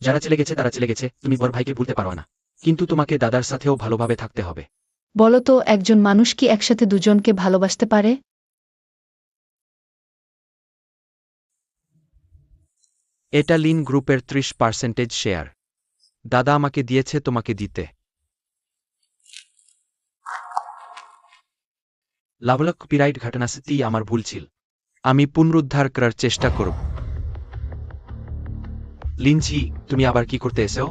যারা চলে গেছে তারা চলে গেছে, তুমি বড় ভাইকে ভুলতে পারো না। কিন্তু তোমাকে দাদার সাথেও ভালোভাবে থাকতে হবে। বলো তো, একজন মানুষ কি একসাথে দুজনকে ভালোবাসতে পারে? এটা লিন গ্রুপের 30% শেয়ার। দাদা আমাকে দিয়েছে তোমাকে দিতে। লাভলক কপিরাইট ঘটনা সত্যিই আমার ভুল ছিল। আমি পুনরুদ্ধার করার চেষ্টা করব। লিনজি, তুমি আবার কি করতে এসো?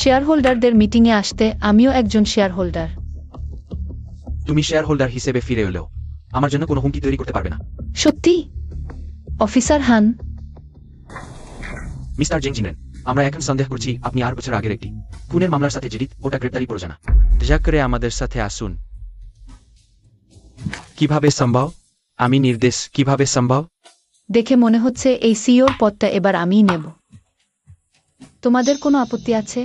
শেয়ার হোল্ডারদের মিটিংয়ে আসতে। আমিও একজন শেয়ার হোল্ডার। তুমি শেয়ার হোল্ডার হিসেবে ফিরে এলেও আমার জন্য কোনো হুমকি তৈরি করতে পারবে না। সত্যি? অফিসার হান? মিস্টার জেংজিনেন, আমরা এখন সন্দেহ করছি আপনি 8 বছর আগের একটি খুনের মামলার সাথে জড়িত। ওটা গ্রেপ্তারি প্রযোজনা। দয়া করে আমাদের সাথে আসুন। কিভাবে সম্ভব? আমি নির্দেশ কিভাবে সম্ভব? দেখে মনে হচ্ছে এই সিইওর পদটা এবার আমিই নেব। তোমাদের কোনো আপত্তি আছে?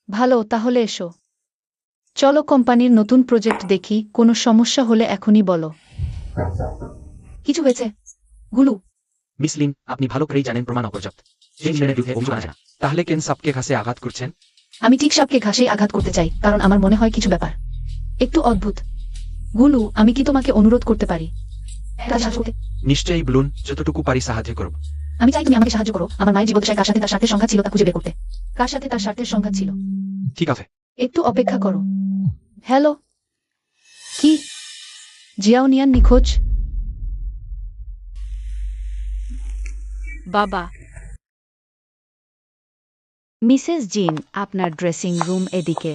ভালো, তাহলে এসো। চলো কোম্পানির নতুন প্রজেক্ট দেখি। কোনো সমস্যা হলে এখনই বলো। কিছু হয়েছে? গুলু, মিস লিন, আপনি ভালো করেই জানেন প্রমাণ অপর্যাপ্ত। জেংজিনেনের বিরুদ্ধে অভিযোগ আনা যায় না। তাহলে কেন সাপকে ঘাসে আঘাত করছেন? আমি ঠিক সাপকে ঘাসেই আঘাত করতে চাই, কারণ আমার মনে হয় কিছু ব্যাপার একটু অদ্ভুত। গুলু, আমি কি তোমাকে অনুরোধ করতে পারি একটা কাজ করতে? নিশ্চয়ই বলুন, যতটুকু পারি সাহায্য করব। আমি চাই তুমি আমাকে সাহায্য করো আমার মায়ের জীবদ্দশায় কার সাথে তার স্বার্থের সংখ্যা ছিল তা খুঁজে বের করতে। কার সাথে তার স্বার্থের সংখ্যা ছিল? ঠিক আছে। একটু অপেক্ষা করো। হ্যালো, কি? জিয়াউনিয়ান নিখোঁজ? বাবা। মিসেস জিন, আপনার ড্রেসিং রুম এদিকে।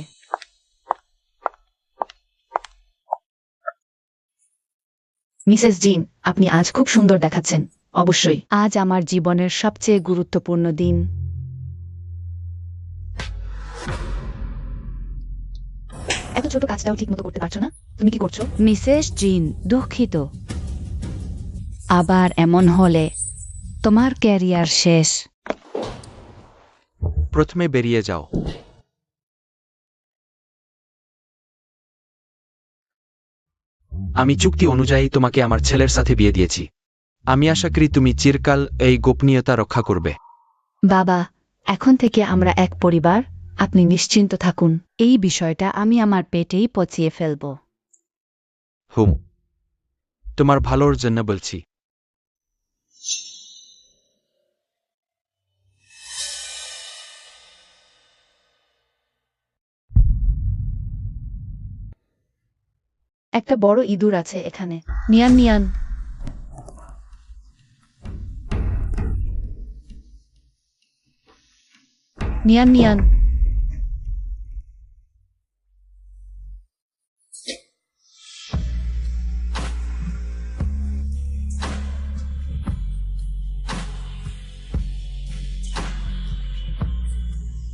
মিসেস জিন, আপনি আজ খুব সুন্দর দেখাচ্ছেন। অবশ্যই। আজ আমার জীবনের সবচেয়ে গুরুত্বপূর্ণ দিন। এত ছোট কাজটাও ঠিক মতো করতে পারছো না? তুমি কি করছো? মিসেস জিন, দুঃখিত। আবার এমন হলে তোমার ক্যারিয়ার শেষ। প্রথমে বেরিয়ে যাও। আমি চুক্তি অনুযায়ী তোমাকে আমার ছেলের সাথে বিয়ে দিয়েছি। আমি আশা করি তুমি চিরকাল এই গোপনীয়তা রক্ষা করবে। বাবা, এখন থেকে আমরা এক পরিবার। আপনি নিশ্চিন্ত থাকুন, এই বিষয়টা আমি আমার পেটেই পচিয়ে ফেলব। হুম, তোমার ভালোর জন্য বলছি। একটা বড় ইঁদুর আছে এখানে। নিয়ান নিয়ান। নিয়ান নিয়ান।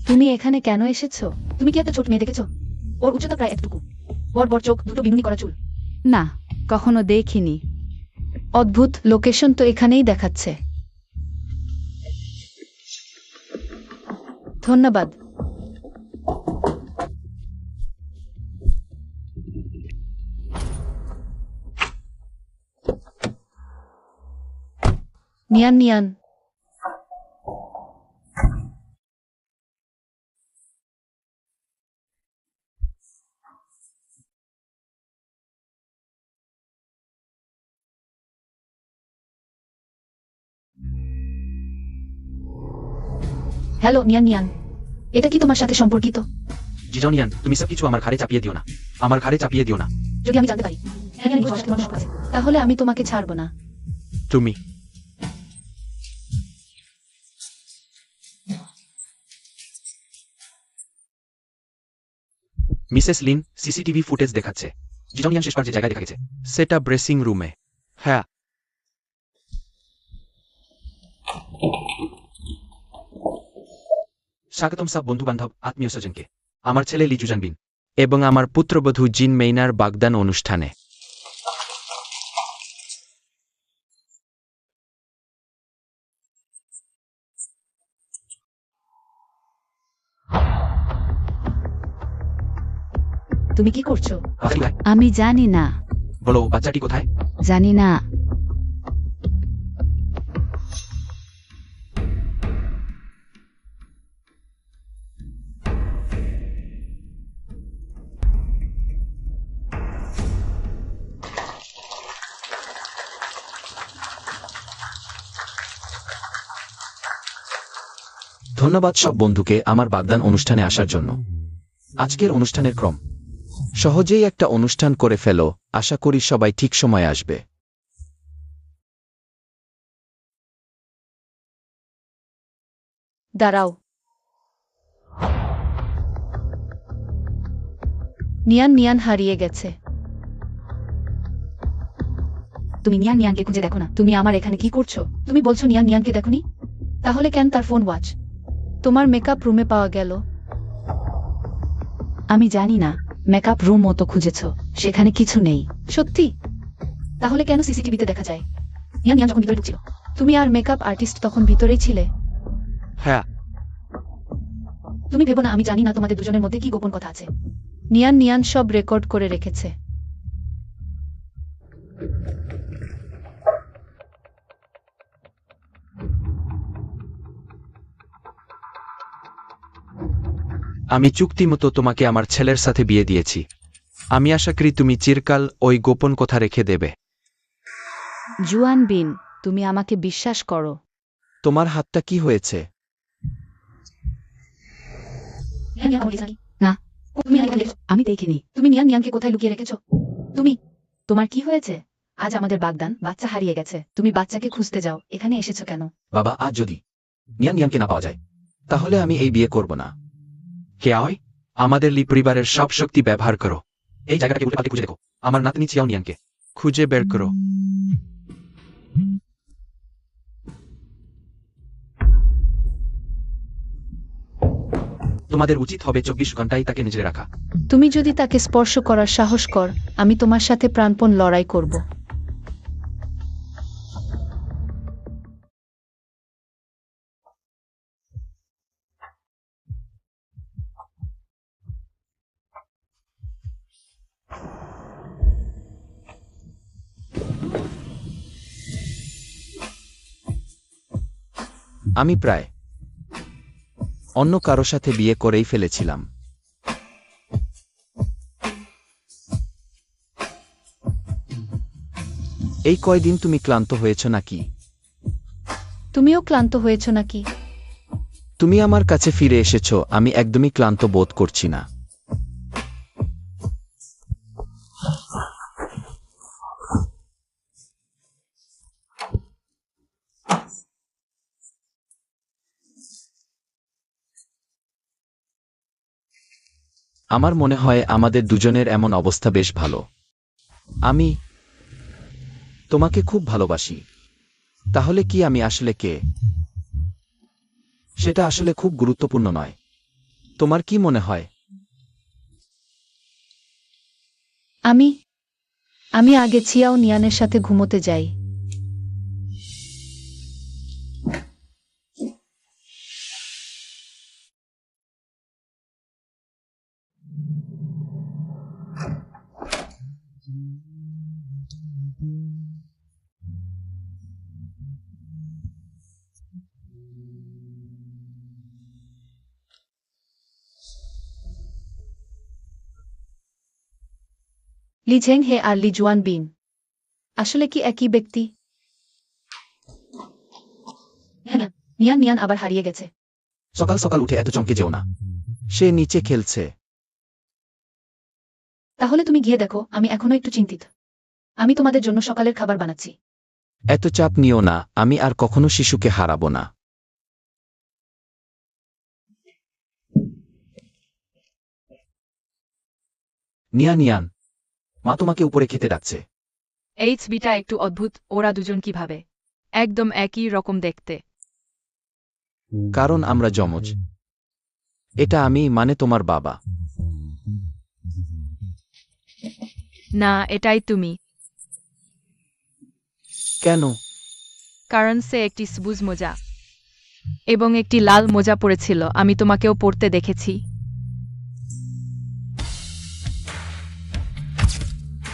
তুমি এখানে কেন এসেছো? তুমি কি একটা ছোট মেয়ে দেখেছো? ওর উচ্চতা প্রায় এতটুকু, বড় বড় চোখ, দুটো বিনুনি করা চুল। না, কখনো দেখিনি। অদ্ভুত, লোকেশন তো এখানেই দেখাচ্ছে। ধন্যবাদ। নিয়ান নিয়ান। হ্যালো নিয়ান নিয়ান, এটা কি তোমার সাথে সম্পর্কিত? জিজনিয়ান, তুমি সবকিছু আমার ঘাড়ে চাপিয়ে দিও না। আমার ঘাড়ে চাপিয়ে দিও না। যদি আমি জানতে পারি হ্যাঁ নিয়ান, তোমার সাথে তোমার সম্পর্ক আছে, তাহলে আমি তোমাকে ছাড়বো না। তুমি মিসেস লিন, সিসিটিভি ফুটেজ দেখাচ্ছে জিজনিয়ান শেষবার যে জায়গায় দেখা গেছে। সেটা ড্রেসিং রুমে। হ্যাঁ, স্বাগতম সব বন্ধু বান্ধব, আত্মীয় স্বজনকে। আমার ছেলে লিজু জানবিন। এবং আমার পুত্রবধূ জিন মেইনার বাগদান অনুষ্ঠানে। তুমি কি করছো? বাচ্চাটি কোথায়? আমি জানি না। বলো, বাচ্চাটি কোথায়? জানি না। ধন্যবাদ সব বন্ধুকে আমার বাগদান অনুষ্ঠানে আসার জন্য। আজকের অনুষ্ঠানের ক্রম সহজেই একটা অনুষ্ঠান করে ফেলো, আশা করি সবাই ঠিক সময়ে আসবে। দাঁড়াও। নিয়ান নিয়ান হারিয়ে গেছে। তুমি নিয়ান নিয়ানকে খুঁজে দেখো না। তুমি আমার এখানে কি করছো? তুমি বলছো নিয়ান নিয়ানকে দেখোনি? তাহলে কেন তার ফোন ওয়াচ তোমার মেকআপ রুমে পাওয়া গেল? আমি জানি না, মেকআপ রুম মতো খুঁজেছ, সেখানে কিছু নেই। সত্যি? তাহলে কেন সিসিটিভিতে দেখা যায় নিয়ান নিয়ান যখন ভিতরে ঢুকছিল? তুমি আর মেকআপ আর্টিস্ট তখন ভিতরেই ছিলে? হ্যাঁ, তুমি ভেবো না আমি জানি না তোমাদের দুজনের মধ্যে কি গোপন কথা আছে। নিয়ান নিয়ান সব রেকর্ড করে রেখেছে। আমি চুক্তিমতো তোমাকে আমার ছেলের সাথে বিয়ে দিয়েছি। আমি আশা করি তুমি চিরকাল ওই গোপন কথা রেখে দেবে। জুয়ান বিন, তুমি আমাকে বিশ্বাস করো। তোমার হাতটা কি হয়েছে? নিয়ান নিয়ান আমাকে জানি। না, তুমি এখানে দেখেছো? আমি দেখিনি। তুমি নিয়ান নিয়ানকে কোথায় লুকিয়ে রেখেছো? তুমি তোমার কি হয়েছে? আজ আমাদের বাগদান বাচ্চা হারিয়ে গেছে, তুমি বাচ্চাকে খুঁজতে যাও, এখানে এসেছো কেন? বাবা, আজ যদি নিয়ান নিয়ানকে না পাওয়া যায়, তাহলে আমি এই বিয়ে করব না। কে হয়? আমাদের লি পরিবারের সব শক্তি ব্যবহার করো। এই জায়গাটাকে উল্টে পাল্টে খুঁজে দেখো। আমার নাতনি চিয়াও নিয়ানকে খুঁজে বের করো। তোমাদের উচিত হবে 24 ঘন্টায় তাকে নিজে রাখা। তুমি যদি তাকে স্পর্শ করার সাহস কর, আমি তোমার সাথে প্রাণপণ লড়াই করব। আমি প্রায় অন্য কারো সাথে বিয়ে করেই ফেলেছিলাম। এই কয়দিন তুমি ক্লান্ত হয়েছ নাকি? তুমিও ক্লান্ত হয়েছ নাকি? তুমি আমার কাছে ফিরে এসেছ, আমি একদমই ক্লান্ত বোধ করছি না। আমার মনে হয় আমাদের দুজনের এমন অবস্থা বেশ ভালো। আমি তোমাকে খুব ভালোবাসি। তাহলে কি আমি আসলে কে? সেটা আসলে খুব গুরুত্বপূর্ণ নয়। তোমার কি মনে হয়? আমি আগে ছিয়াও নিয়ানের সাথে ঘুমোতে যাই। লি ঝেং হে আর লি জুয়ান বিন আসলে কি একই ব্যক্তি? হ্যাঁ, নিয়ান আবার হারিয়ে গেছে। সকাল সকাল উঠে এত চমকে যেও না। সে নিচে খেলছে। তাহলে তুমি গিয়ে দেখো, আমি এখনো একটু চিন্তিত। আমি তোমাদের জন্য সকালের খাবার বানাচ্ছি। এত চাপ নিও না, আমি আর কখনো শিশুকে হারাবো না। নিয়ান, মা তোমাকে উপরে খেতে ডাকছে। এই ছবিটা একটু অদ্ভুত, ওরা দুজন কিভাবে একদম একই রকম দেখতে। কারণ আমরা যমজ। এটা আমি, মানে তোমার বাবা। না, এটাই তুমি। কেন? কারণ সে একটি সবুজ মোজা এবং একটি লাল মোজা পরেছিল। আমি তোমাকেও পরতে দেখেছি।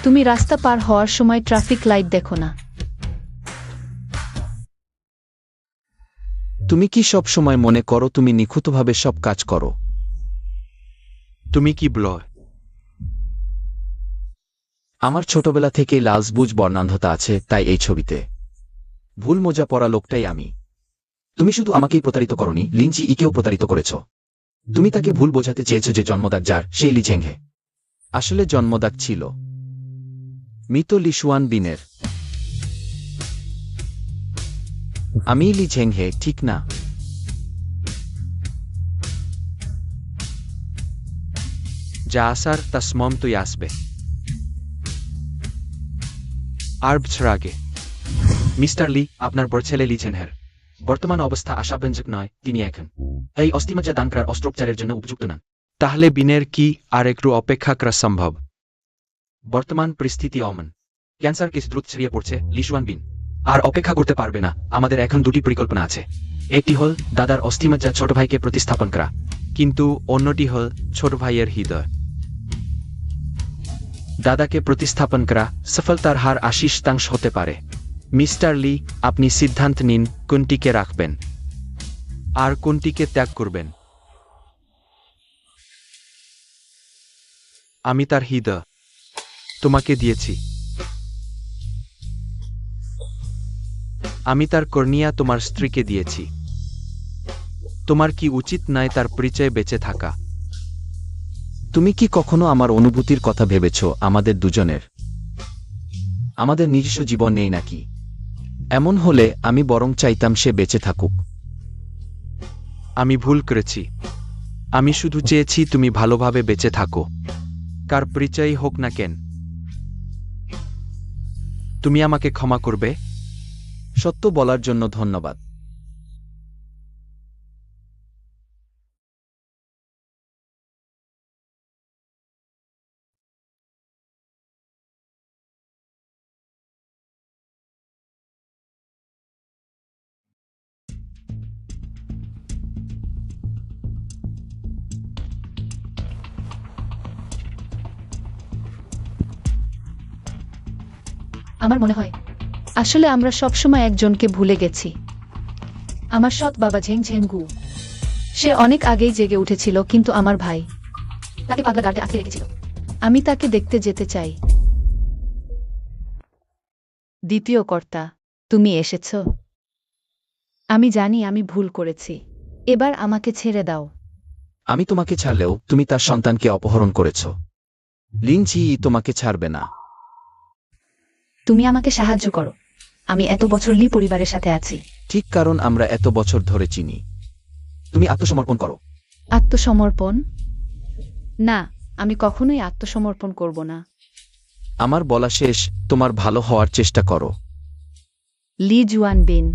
তুমি রাস্তা পার হওয়ার সময় ট্রাফিক লাইট দেখো না? তুমি কি সব সময় মনে করো তুমি নিখুঁতভাবে সব কাজ করো? তুমি কি বলো? আমার ছোটবেলা থেকেই লালসবুজ বর্ণান্ধতা আছে, তাই এই ছবিতে ভুল মোজা পরা লোকটাই আমি। তুমি শুধু আমাকেই প্রতারিত করনি, লিনচি ইকেও প্রতারিত করেছ। তুমি তাকে ভুল বোঝাতে চেয়েছ যে জন্মদাগ যার, সেই লি ঝেংহে। আসলে জন্মদাগ ছিল মৃত লি শুয়ান বিনের। আমি লি ঝেংহে, ঠিক না? যা আসার তা স্মমতই আসবে। আর বছর আগে মিস্টার লি, আপনার বড় ছেলে লি ঝেনহের বর্তমান অবস্থা আশাব্যঞ্জক নয়। তিনি এখন এই অস্থিমজ্জা দান করার অস্ত্রোপচারের জন্য উপযুক্ত নন। তাহলে বিনের কি আর একটু অপেক্ষা করা সম্ভব? বর্তমান পরিস্থিতি অমন। ক্যান্সার কেস দ্রুত ছড়িয়ে পড়ছে। লি শুয়ান বিন আর অপেক্ষা করতে পারবে না। আমাদের এখন দুটি পরিকল্পনা আছে। একটি হল দাদার অস্থিমজ্জা ছোট ভাইকে প্রতিস্থাপন করা, কিন্তু অন্যটি হল ছোট ভাইয়ের হৃদয়। দাদাকে প্রতিস্থাপন করা সফলতার হার ৮০% হতে পারে। মিস্টার লি, আপনি সিদ্ধান্ত নিন কোনটিকে রাখবেন আর কোনটিকে ত্যাগ করবেন। আমি তার হৃদয় তোমাকে দিয়েছি। আমি তার কর্নিয়া তোমার স্ত্রীকে দিয়েছি। তোমার কি উচিত নয় তার পরিচয়ে বেঁচে থাকা? তুমি কি কখনো আমার অনুভূতির কথা ভেবেছ? আমাদের দুজনের আমাদের নিজস্ব জীবন নেই নাকি? এমন হলে আমি বরং চাইতাম সে বেঁচে থাকুক। আমি ভুল করেছি। আমি শুধু চেয়েছি তুমি ভালোভাবে বেঁচে থাকো, কার পরিচয়ই হোক না কেন। তুমি আমাকে ক্ষমা করবে? সত্য বলার জন্য ধন্যবাদ। আমার মনে হয় আসলে আমরা সবসময় একজনকে ভুলে গেছি। আমার সৎ বাবা ঝেং ঝেং গু। সে অনেক আগেই জেগে উঠেছিল, কিন্তু আমার ভাই তাকে পাগলা গার্ডে আটকে রেখেছিল। আমি তাকে দেখতে যেতে চাই। দ্বিতীয় কর্তা, তুমি এসেছ। আমি জানি আমি ভুল করেছি। এবার আমাকে ছেড়ে দাও। আমি তোমাকে ছাড়লেও তুমি তার সন্তানকে অপহরণ করেছ। লিনজি তোমাকে ছাড়বে না। তুমি আমাকে সাহায্য করো। আমি এত বছর লি পরিবারের সাথে আছি। ঠিক, কারণ আমরা এত বছর ধরে চিনি। তুমি আত্মসমর্পণ করো। আত্মসমর্পণ? না, আমি কখনোই আত্মসমর্পণ করব না। আমার বলা শেষ, তোমার ভালো হওয়ার চেষ্টা করো। লি জুয়ান বিন,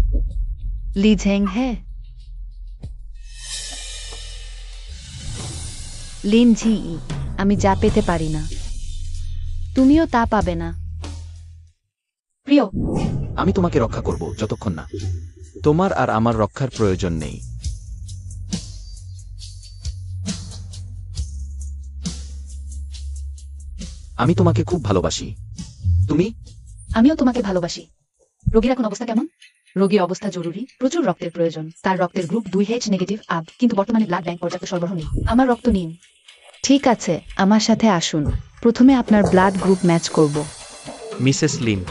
লি ঝেং হে, লিন ঝি ই। আমি যা পেতে পারি না, তুমিও তা পাবে না। প্রিয়, আমি তোমাকে রক্ষা করব যতক্ষণ না। তোমার আর আমার রক্ষার প্রয়োজন নেই। আমি তোমাকে খুব ভালোবাসি। তুমি? আমিও তোমাকে ভালোবাসি। রোগীর এখন অবস্থা কেমন? রোগীর অবস্থা জরুরি, প্রচুর রক্তের প্রয়োজন। তার রক্তের গ্রুপ 2H নেগেটিভ আব, কিন্তু বর্তমানে ব্লাড ব্যাংক পর্যাপ্ত সরবরাহ নেই। আমার রক্ত নিন। ঠিক আছে, আমার সাথে আসুন। প্রথমে আপনার ব্লাড গ্রুপ ম্যাচ করব। মিসেস লিন,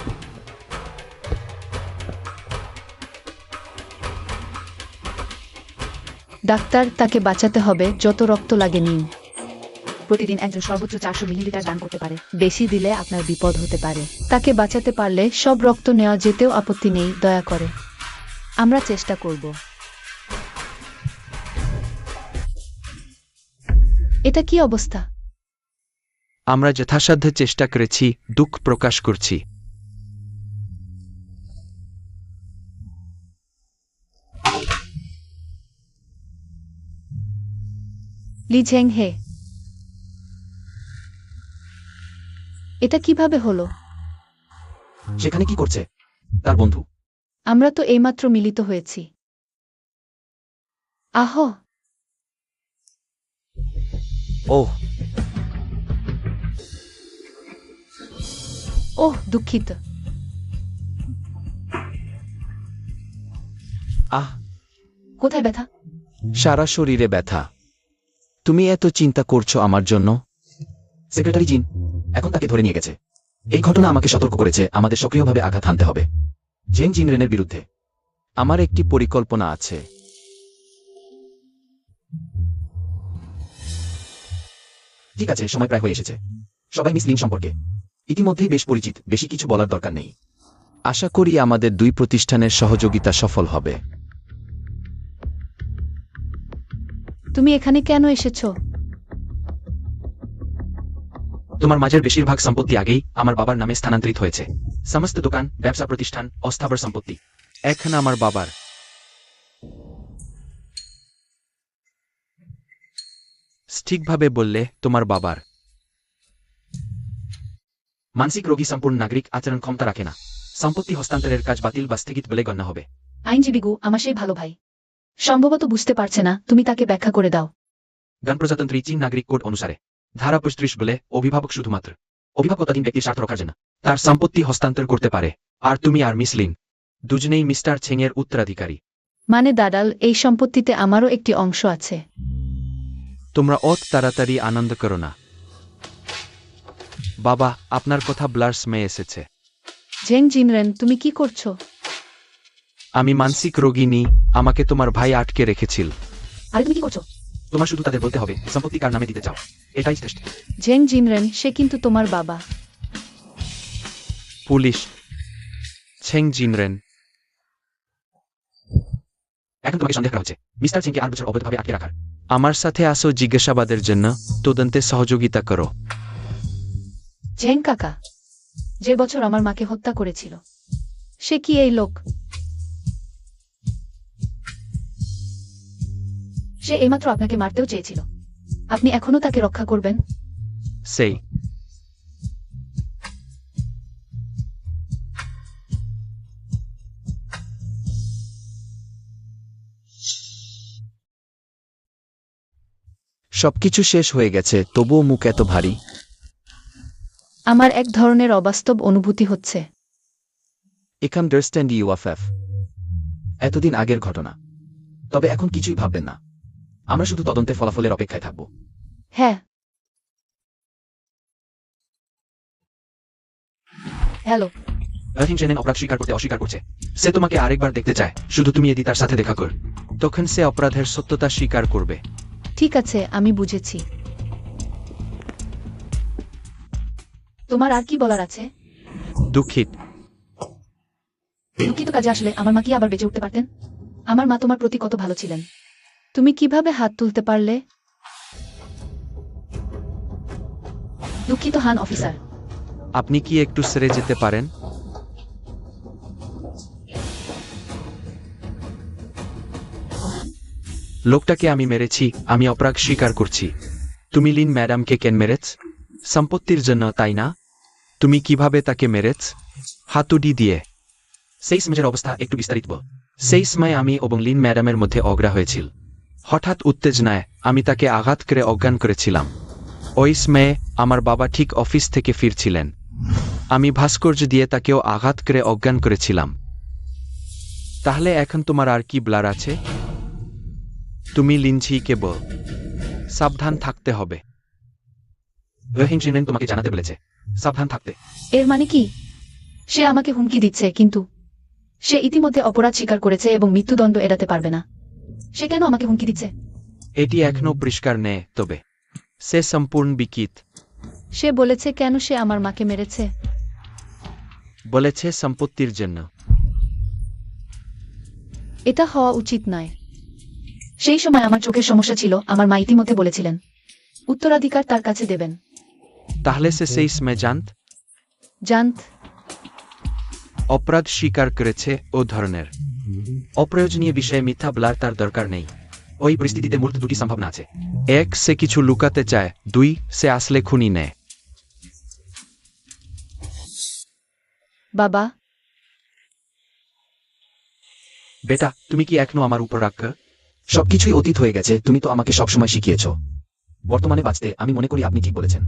ডাক্তার, তাকে বাঁচাতে হবে। যত রক্ত লাগে নিন। প্রতিদিন একজন সর্বোচ্চ 400 মিলিলিটার দান করতে পারে। বেশি দিলে আপনার বিপদ হতে পারে। তাকে বাঁচাতে পারলে সব রক্ত নেওয়া যেতেও আপত্তি নেই, দয়া করে। আমরা চেষ্টা করব। এটা কি অবস্থা? আমরা যথাসাধ্য চেষ্টা করেছি, দুঃখ প্রকাশ করছি। লি ঝেং হে, এটা কিভাবে হলো? সেখানে কি করছে? তার বন্ধু। আমরা তো এইমাত্র মিলিত হয়েছি। আহ, ওহ, ওহ, দুঃখিত। আহ, কোথায় ব্যথা? সারা শরীরে ব্যথা। তুমি এত চিন্তা করছো আমার জন্য? সেক্রেটারি জিন এখন তাকে ধরে নিয়ে গেছে। এই ঘটনা আমাকে সতর্ক করেছে, আমাদের সক্রিয়ভাবে আঘাত হানতে হবে জেং জিনরেনের বিরুদ্ধে। আমার একটি পরিকল্পনা আছে। ঠিক আছে, সময় প্রায় হয়ে এসেছে। সবাই মিস লিন সম্পর্কে ইতিমধ্যেই বেশ পরিচিত, বেশি কিছু বলার দরকার নেই। আশা করি আমাদের দুই প্রতিষ্ঠানের সহযোগিতা সফল হবে। তুমি এখানে কেন এসেছো? তোমার মাঝের বেশিরভাগ সম্পত্তি আগেই আমার বাবার নামে স্থানান্তরিত হয়েছে। সমস্ত দোকান, ব্যবসা প্রতিষ্ঠান, অস্থাবর সম্পত্তি এখন আমার বাবার। ঠিকভাবে বললে, তোমার বাবার। মানসিক রোগী সম্পূর্ণ নাগরিক আচরণ ক্ষমতা রাখে না। সম্পত্তি হস্তান্তরের কাজ বাতিল বা স্থগিত বলে গণ্য হবে। আইনজীবী গু, আমার সেই ভালো ভাই সম্ভবত বুঝতে পারছে না। তুমি তাকে ব্যাখ্যা করে দাও। গণপ্রজাতন্ত্রী চীন নাগরিক কোড অনুসারে ধারা 35 বলে অভিভাবক শুধুমাত্র অভিভাবকতাধীন ব্যক্তির স্বার্থ রক্ষার জন্য তার সম্পত্তি হস্তান্তর করতে পারে। আর তুমি আর মিস লিন দুজনেই মিস্টার ছেং এর উত্তরাধিকারী। মানে দাদাল, এই সম্পত্তিতে আমারও একটি অংশ আছে। তোমরা অত তাড়াতাড়ি আনন্দ করো না। বাবা, আপনার কথা ব্লার্স মেয়ে এসেছে। জেং জিনরেন, তুমি কি করছো? আমি মানসিক রোগী নি, আমাকে তোমার ভাই আটকে রেখেছিল। আরে তুমি কি করছো? তোমার শুধু তাদের বলতে হবে সম্পত্তি কার নামে দিতে চাও, এটাই শ্রেষ্ঠ। জেং জিনরেন, সে কিন্তু তোমার বাবা। পুলিশ, ছেং জিনরেন। এখন তোমাকে সন্দেহ করা হচ্ছে মিস্টার ছেংকে 8 বছর অবৈধভাবে আটকে রাখার। আমার সাথে আসো জিজ্ঞাসাবাদের জন্য, তদন্তে সহযোগিতা করো। জেং কাকা, যে বছর আমার মাকে হত্যা করেছিল, সে কি এই লোক? সে এইমাত্র আপনাকে মারতেও চেয়েছিল। আপনি এখনো তাকে রক্ষা করবেন? সেই সবকিছু শেষ হয়ে গেছে, তবুও মুখ এত ভারী। আমার এক ধরনের অবাস্তব অনুভূতি হচ্ছে। এখান আন্ডারস্ট্যান্ড ইউএফএফ। এতদিন আগের ঘটনা, তবে এখন কিছুই ভাববেন না। আমরা শুধু তদন্তের ফলাফলের অপেক্ষায় থাকব। হ্যাঁ। হ্যালো। অহিং চেনেন অপরাধ স্বীকার করতে অস্বীকার করছে। সে তোমাকে আরেকবার দেখতে চায়, শুধু তুমি এদি তার সাথে দেখা কর। তখন সে অপরাধের সত্যতা স্বীকার করবে। ঠিক আছে, আমি বুঝেছি। তোমার আর কি বলার আছে? দুঃখিত। দুঃখিত কাজে আসলে আমার মা কি আবার বেঁচে উঠতে পারতেন? আমার মা তোমার প্রতি কত ভালো ছিলেন। তুমি কিভাবে হাত তুলতে পারলে? দুঃখিত হান অফিসার। আপনি কি একটু সেরে যেতে পারেন? লোকটাকে আমি মেরেছি, আমি অপরাধ স্বীকার করছি। তুমি লিন ম্যাডামকে কেন মেরেছ? সম্পত্তির জন্য, তাই না? তুমি কিভাবে তাকে মেরেছ? হাতুড়ি দিয়ে। সেই সময়ের অবস্থা একটু বিস্তারিত বল। সেই সময় আমি এবং লিন ম্যাডামের মধ্যে ঝগড়া হয়েছিল। হঠাৎ উত্তেজনায় আমি তাকে আঘাত করে অজ্ঞান করেছিলাম। ওই সময়ে আমার বাবা ঠিক অফিস থেকে ফিরছিলেন। আমি ভাস্কর্য দিয়ে তাকেও আঘাত করে অজ্ঞান করেছিলাম। তাহলে এখন তোমার আর কি ব্লার আছে? তুমি লিনঝিকে বল, সাবধান থাকতে হবে। অহিং চেনেন তোমাকে জানাতে বলেছে সাবধান থাকতে। এর মানে কি? সে আমাকে হুমকি দিচ্ছে, কিন্তু সে ইতিমধ্যে অপরাধ স্বীকার করেছে এবং মৃত্যুদণ্ড এড়াতে পারবে না। সে কেন আমাকে হুমকি দিচ্ছে? এটি এখনো পরিষ্কার নেই, তবে সে সম্পূর্ণ বিকিত। সে বলেছে কেন সে আমার মাকে মেরেছে? বলেছে সম্পত্তির জন্য। এটা হওয়া উচিত নয়। সেই সময় আমার চোখের সমস্যা ছিল, আমার মা ইতিমধ্যে বলেছিলেন উত্তরাধিকার তার কাছে দেবেন। তাহলে সে সেই সময় জানত। অপরাধ স্বীকার করেছে। ও ধরনের অপ্রয়োজনীয় বিষয়ে মিথ্যা বলার তার দরকার নেই। ওই পরিস্থিতিতে মূলত দুটি সম্ভাবনা আছে। এক, সে কিছু লুকাতে চায়। দুই, সে আসলে খুনি নেয়। বাবা, বেটা, তুমি কি এখনো আমার উপর রাগ? সবকিছুই অতীত হয়ে গেছে, তুমি তো আমাকে সবসময় শিখিয়েছ বর্তমানে বাঁচতে। আমি মনে করি আপনি ঠিক বলেছেন।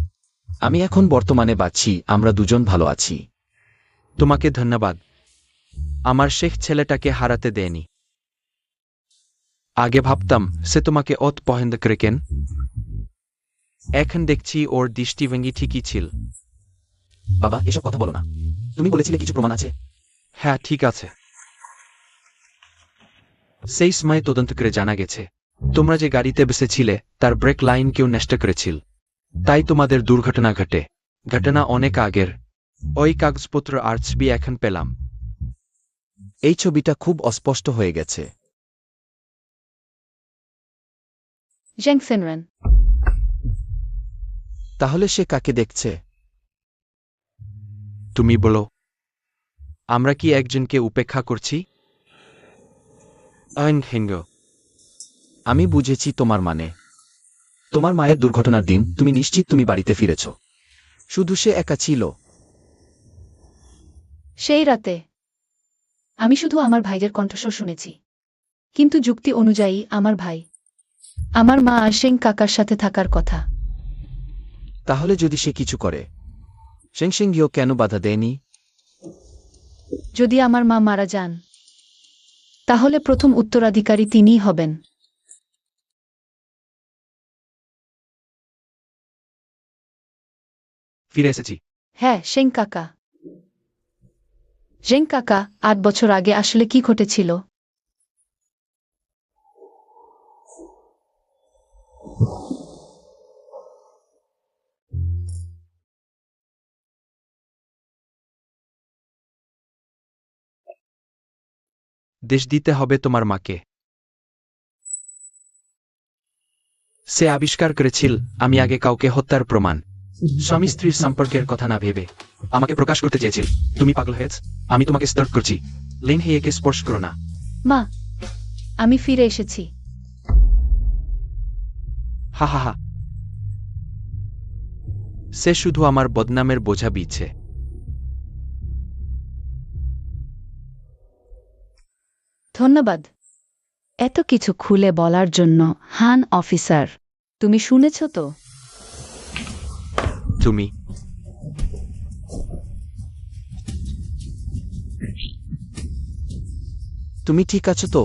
আমি এখন বর্তমানে বাঁচছি, আমরা দুজন ভালো আছি। তোমাকে ধন্যবাদ। আমার শেখ ছেলেটাকে হারাতে দেয়নি। আগে ভাবতাম সে তোমাকে অত পছন্দ করে কেন। এখন দেখছি ওর দৃষ্টিভঙ্গি ঠিকই ছিল। বাবা, এসব কথা বলো না। তুমি বলেছিলে কিছু প্রমাণ আছে। হ্যাঁ, ঠিক আছে। সেই সময় তদন্ত করে জানা গেছে তোমরা যে গাড়িতে বসেছিলে তার ব্রেক লাইন কেউ নষ্ট করেছিল, তাই তোমাদের দুর্ঘটনা ঘটে। ঘটনা অনেক আগের। ওই কাগজপত্র আর ছবি এখন পেলাম। এই ছবিটা খুব অস্পষ্ট হয়ে গেছে। জেং সেনরেন। তাহলে সে কাকে দেখছে? তুমি বলো, আমরা কি একজনকে উপেক্ষা করছি? আমি বুঝেছি তোমার মানে। তোমার মায়ের দুর্ঘটনার দিন তুমি নিশ্চিত তুমি বাড়িতে ফিরেছ। শুধু সে একা ছিল? সেই রাতে আমি শুধু আমার ভাইয়ের কণ্ঠস্বর শুনেছি, কিন্তু যুক্তি অনুযায়ী আমার ভাই, আমার মা আর সেং কাকার সাথে থাকার কথা। তাহলে যদি সে কিছু করে, সেংসেংগিও কেন বাধা দেয়নি? যদি আমার মা মারা যান, তাহলে প্রথম উত্তরাধিকারী তিনিই হবেন। ফিরে এসেছি। হ্যাঁ, সেং কাকা। জেং কাকা, ৮ বছর আগে আসলে কি ঘটেছিল? দেশ দিতে হবে তোমার মাকে। সে আবিষ্কার করেছিল আমি আগে কাউকে হত্যার প্রমাণ। স্বামী স্ত্রীর সম্পর্কের কথা না ভেবে আমাকে প্রকাশ করতে চেয়েছিল। তুমি পাগল হয়েছ। আমি তোমাকে স্তর্ক করছি, লিন হেয়েকে স্পর্শ করো না। মা, আমি ফিরে এসেছি। হা হা হা। সে শুধু আমার বদনামের বোঝা বিছে। ধন্যবাদ এত কিছু খুলে বলার জন্য। হান অফিসার, তুমি শুনেছ তো? তুমি তুমি ঠিক আছো তো?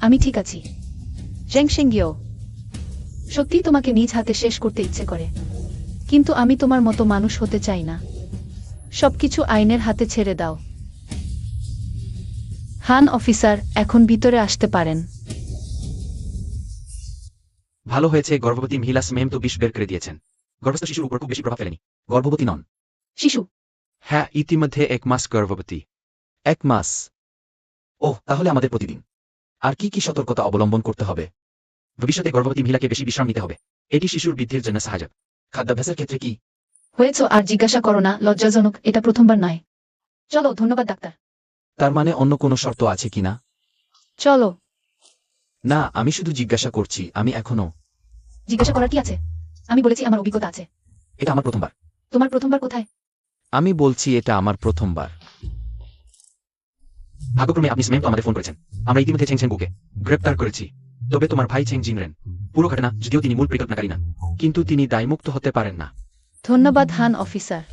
আমি ঠিক আছি। জেংশিংগিও, সত্যি তোমাকে নিজ হাতে শেষ করতে ইচ্ছে করে, কিন্তু আমি তোমার মতো মানুষ হতে চাই না। সবকিছু আইনের হাতে ছেড়ে দাও। হান অফিসার, এখন ভিতরে আসতে পারেন। ভালো হয়েছে গর্ভবতী মহিলা স্মেম তো বিষ বের করে দিয়েছেন। গর্ভস্থ শিশুর উপর খুব বেশি প্রভাব ফেলেনি। গর্ভবতী নন। শিশু। হ্যাঁ, ইতিমধ্যে 1 মাস গর্ভবতী। 1 মাস। ওহ, তাহলে আমাদের প্রতিদিন আর কি কি সতর্কতা অবলম্বন করতে হবে? ভবিষ্যতে গর্ভবতী মহিলাকে বেশি বিশ্রাম নিতে হবে। এটি শিশুর বৃদ্ধির জন্য সাহায্য। খাদ্যাভ্যাসের ক্ষেত্রে কি? হয়েছ আর জিজ্ঞাসা করো না, লজ্জাজনক, এটা প্রথমবার নয়। চলো, ধন্যবাদ ডাক্তার। তার মানে অন্য কোনো শর্ত আছে কিনা? চলো। না, আমি শুধু জিজ্ঞাসা করছি। আমি এখনো। জিজ্ঞাসা করার কি আছে? আমি বলেছি আমার অভিজ্ঞতা আছে। এটা আমার প্রথমবার। তোমার প্রথমবার কোথায়? আমি বলছি এটা আমার প্রথমবার। ভাগ্যক্রমে আপনি স্মেম তো আমাদের ফোন করেছেন। আমরা ইতিমধ্যে ছেং ছেংগুকে গ্রেপ্তার করেছি। তবে তোমার ভাই ছেং জিনরেন পুরো ঘটনা, যদিও তিনি মূল পরিকল্পনাকারী না। কিন্তু তিনি দায়মুক্ত হতে পারেন না। ধন্যবাদ হান অফিসার।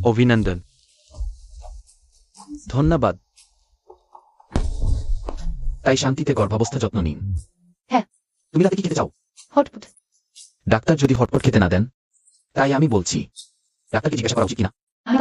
অভিনন্দন। ধন্যবাদ। তাই শান্তিতে গর্ভাবস্থা যত্ন নিন। হ্যাঁ। তুমি রাতে কি খেতে চাও? হটপট। ডাক্তার যদি হটপট খেতে না দেন? তাই আমি বলছি, ডাক্তারকে জিজ্ঞাসা করা উচিত কিনা? আমি